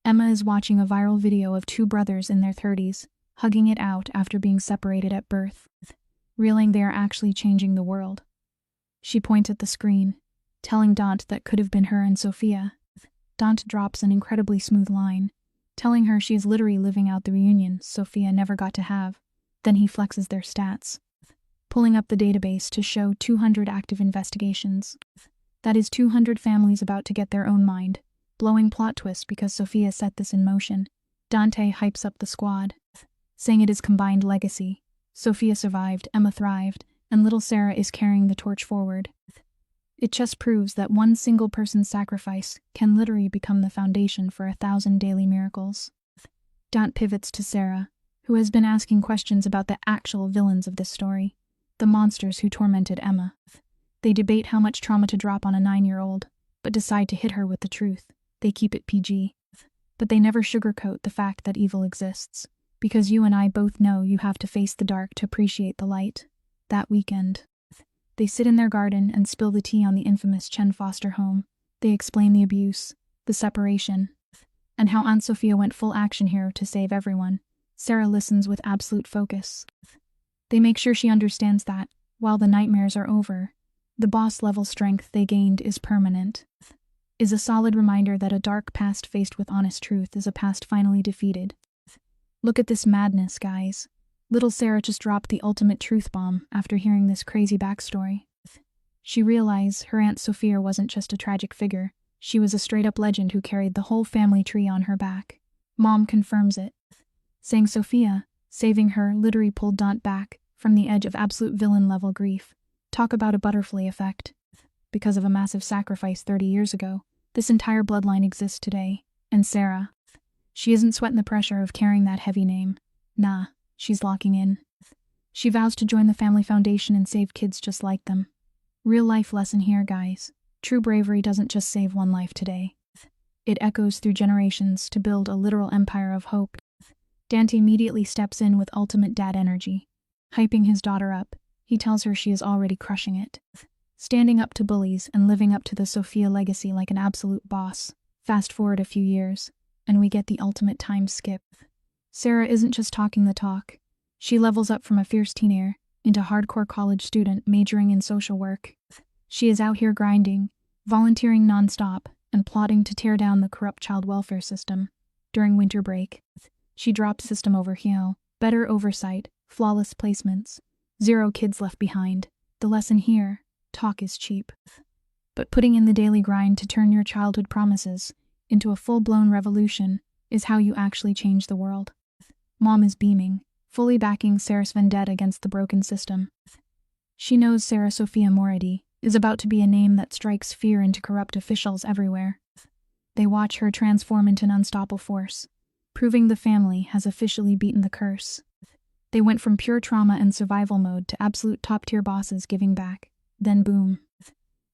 Emma is watching a viral video of 2 brothers in their 30s, hugging it out after being separated at birth, realizing they are actually changing the world. She points at the screen, telling Dante that could have been her and Sophia. Dante drops an incredibly smooth line, telling her she is literally living out the reunion Sophia never got to have. Then he flexes their stats, pulling up the database to show 200 active investigations. That is 200 families about to get their own mind. Blowing plot twist because Sophia set this in motion. Dante hypes up the squad, saying it is combined legacy. Sophia survived, Emma thrived, and little Sarah is carrying the torch forward. It just proves that one single person's sacrifice can literally become the foundation for 1,000 daily miracles. Dante pivots to Sarah, who has been asking questions about the actual villains of this story, the monsters who tormented Emma. They debate how much trauma to drop on a 9-year-old, but decide to hit her with the truth. They keep it PG. But they never sugarcoat the fact that evil exists, because you and I both know you have to face the dark to appreciate the light. That weekend, they sit in their garden and spill the tea on the infamous Chen foster home. They explain the abuse, the separation, and how Aunt Sophia went full action hero to save everyone. Sarah listens with absolute focus. They make sure she understands that, while the nightmares are over, the boss-level strength they gained is permanent. Is a solid reminder that a dark past faced with honest truth is a past finally defeated. Look at this madness, guys. Little Sarah just dropped the ultimate truth bomb after hearing this crazy backstory. She realized her Aunt Sophia wasn't just a tragic figure, she was a straight-up legend who carried the whole family tree on her back. Mom confirms it, saying Sophia, saving her, literally pulled Dante back from the edge of absolute villain-level grief. Talk about a butterfly effect. Because of a massive sacrifice 30 years ago, this entire bloodline exists today. And Sarah, she isn't sweating the pressure of carrying that heavy name. Nah, she's locking in. She vows to join the family foundation and save kids just like them. Real life lesson here, guys. True bravery doesn't just save one life today. It echoes through generations to build a literal empire of hope. Dante immediately steps in with ultimate dad energy. Hyping his daughter up, he tells her she is already crushing it, standing up to bullies and living up to the Sophia legacy like an absolute boss. Fast forward a few years, and we get the ultimate time skip. Sarah isn't just talking the talk. She levels up from a fierce teenager into hardcore college student majoring in social work. She is out here grinding, volunteering nonstop, and plotting to tear down the corrupt child welfare system. During winter break, she drops system over heel, better oversight, flawless placements, 0 kids left behind. The lesson here, talk is cheap. But putting in the daily grind to turn your childhood promises into a full-blown revolution is how you actually change the world. Mom is beaming, fully backing Sarah's vendetta against the broken system. She knows Sarah Sophia Moridi is about to be a name that strikes fear into corrupt officials everywhere. They watch her transform into an unstoppable force, proving the family has officially beaten the curse. They went from pure trauma and survival mode to absolute top-tier bosses giving back. Then boom.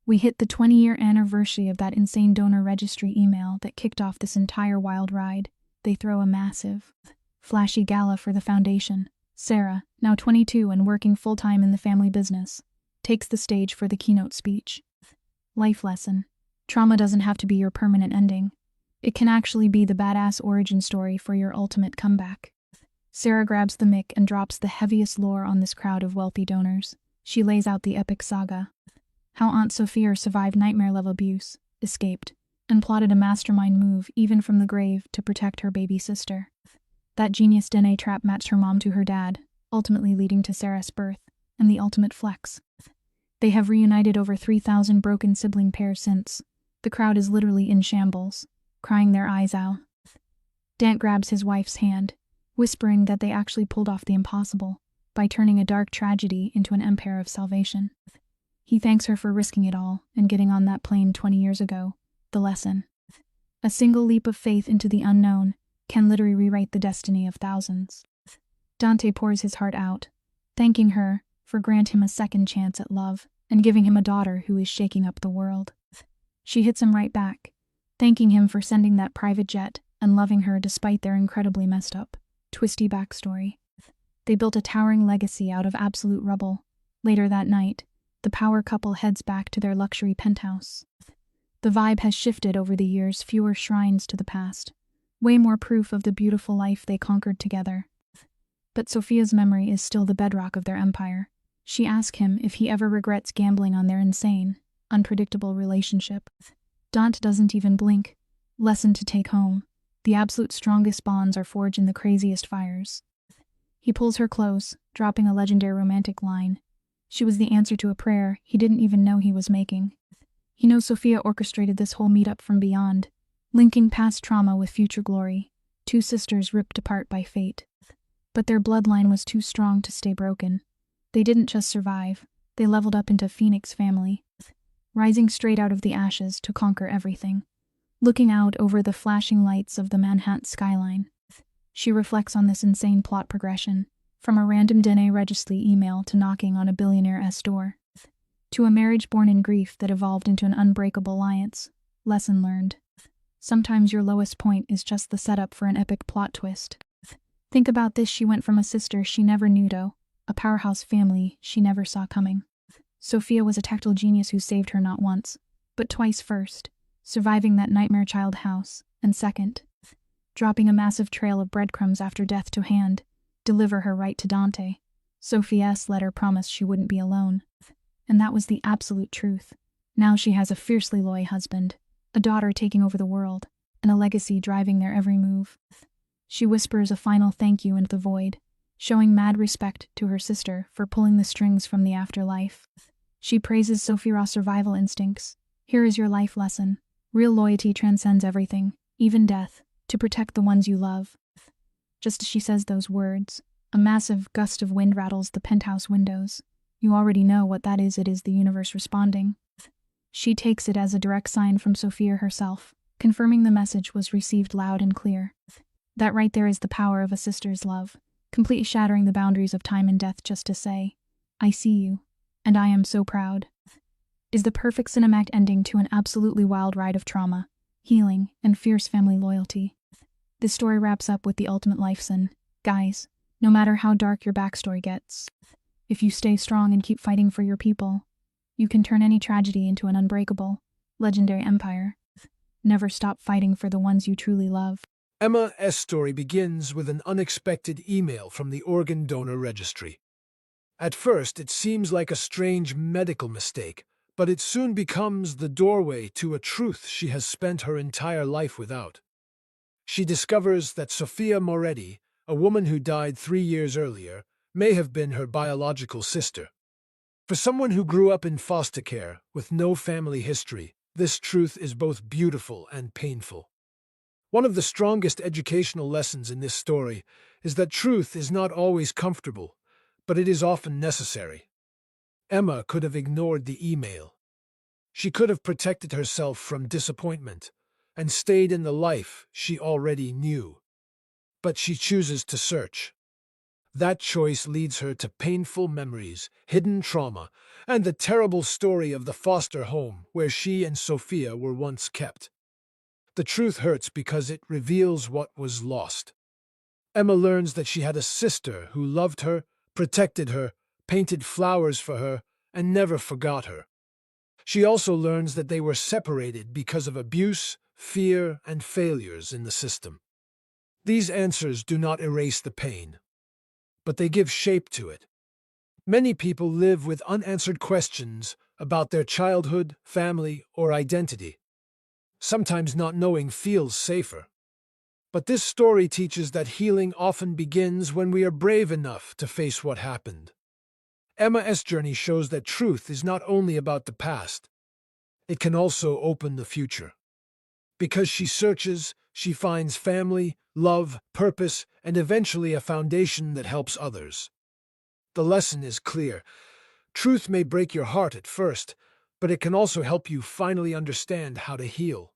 We hit the 20-year anniversary of that insane donor registry email that kicked off this entire wild ride. They throw a massive, flashy gala for the foundation. Sarah, now 22 and working full-time in the family business, takes the stage for the keynote speech. Life lesson. Trauma doesn't have to be your permanent ending. It can actually be the badass origin story for your ultimate comeback. Sarah grabs the mic and drops the heaviest lore on this crowd of wealthy donors. She lays out the epic saga. How Aunt Sophia survived nightmare-level abuse, escaped, and plotted a mastermind move even from the grave to protect her baby sister. That genius DNA trap matched her mom to her dad, ultimately leading to Sarah's birth, and the ultimate flex. They have reunited over 3,000 broken sibling pairs since. The crowd is literally in shambles, crying their eyes out. Dante grabs his wife's hand, whispering that they actually pulled off the impossible by turning a dark tragedy into an empire of salvation. He thanks her for risking it all and getting on that plane 20 years ago. The lesson. A single leap of faith into the unknown can literally rewrite the destiny of thousands. Dante pours his heart out, thanking her for granting him a second chance at love and giving him a daughter who is shaking up the world. She hits him right back, thanking him for sending that private jet and loving her despite their incredibly messed up, twisty backstory. They built a towering legacy out of absolute rubble. Later that night, the power couple heads back to their luxury penthouse. The vibe has shifted over the years, fewer shrines to the past, way more proof of the beautiful life they conquered together. But Sofia's memory is still the bedrock of their empire. She asks him if he ever regrets gambling on their insane, unpredictable relationship. Dante doesn't even blink. Lesson to take home. The absolute strongest bonds are forged in the craziest fires. He pulls her close, dropping a legendary romantic line. She was the answer to a prayer he didn't even know he was making. He knows Sofia orchestrated this whole meetup from beyond, linking past trauma with future glory. Two sisters ripped apart by fate. But their bloodline was too strong to stay broken. They didn't just survive, they leveled up into Phoenix family, rising straight out of the ashes to conquer everything. Looking out over the flashing lights of the Manhattan skyline, she reflects on this insane plot progression, from a random DNA registry email to knocking on a billionaire's door, to a marriage born in grief that evolved into an unbreakable alliance. Lesson learned. Sometimes your lowest point is just the setup for an epic plot twist. Think about this: she went from a sister she never knew to a powerhouse family she never saw coming. Sofia was a tactile genius who saved her not once, but twice. First, surviving that nightmare child house, and second, dropping a massive trail of breadcrumbs after death to hand, deliver her right to Dante. Sofia's letter promised she wouldn't be alone, and that was the absolute truth. Now she has a fiercely loyal husband, a daughter taking over the world, and a legacy driving their every move. She whispers a final thank you into the void, showing mad respect to her sister for pulling the strings from the afterlife. She praises Sofia's survival instincts. Here is your life lesson. Real loyalty transcends everything, even death, to protect the ones you love. Just as she says those words, a massive gust of wind rattles the penthouse windows. You already know what that is. It is the universe responding. She takes it as a direct sign from Sofia herself, confirming the message was received loud and clear. That right there is the power of a sister's love, completely shattering the boundaries of time and death just to say, I see you, and I am so proud. Is the perfect cinematic ending to an absolutely wild ride of trauma, healing, and fierce family loyalty. This story wraps up with the ultimate life lesson. Guys, no matter how dark your backstory gets, if you stay strong and keep fighting for your people, you can turn any tragedy into an unbreakable, legendary empire. Never stop fighting for the ones you truly love. Emma's story begins with an unexpected email from the organ donor registry. At first, it seems like a strange medical mistake, but it soon becomes the doorway to a truth she has spent her entire life without. She discovers that Sofia Moretti, a woman who died 3 years earlier, may have been her biological sister. For someone who grew up in foster care with no family history, this truth is both beautiful and painful. One of the strongest educational lessons in this story is that truth is not always comfortable, but it is often necessary. Emma could have ignored the email. She could have protected herself from disappointment and stayed in the life she already knew. But she chooses to search. That choice leads her to painful memories, hidden trauma, and the terrible story of the foster home where she and Sofia were once kept. The truth hurts because it reveals what was lost. Emma learns that she had a sister who loved her, protected her, painted flowers for her, and never forgot her. She also learns that they were separated because of abuse, fear, and failures in the system. These answers do not erase the pain, but they give shape to it. Many people live with unanswered questions about their childhood, family, or identity. Sometimes not knowing feels safer. But this story teaches that healing often begins when we are brave enough to face what happened. Emma's journey shows that truth is not only about the past, it can also open the future. Because she searches, she finds family, love, purpose, and eventually a foundation that helps others. The lesson is clear. Truth may break your heart at first, but it can also help you finally understand how to heal.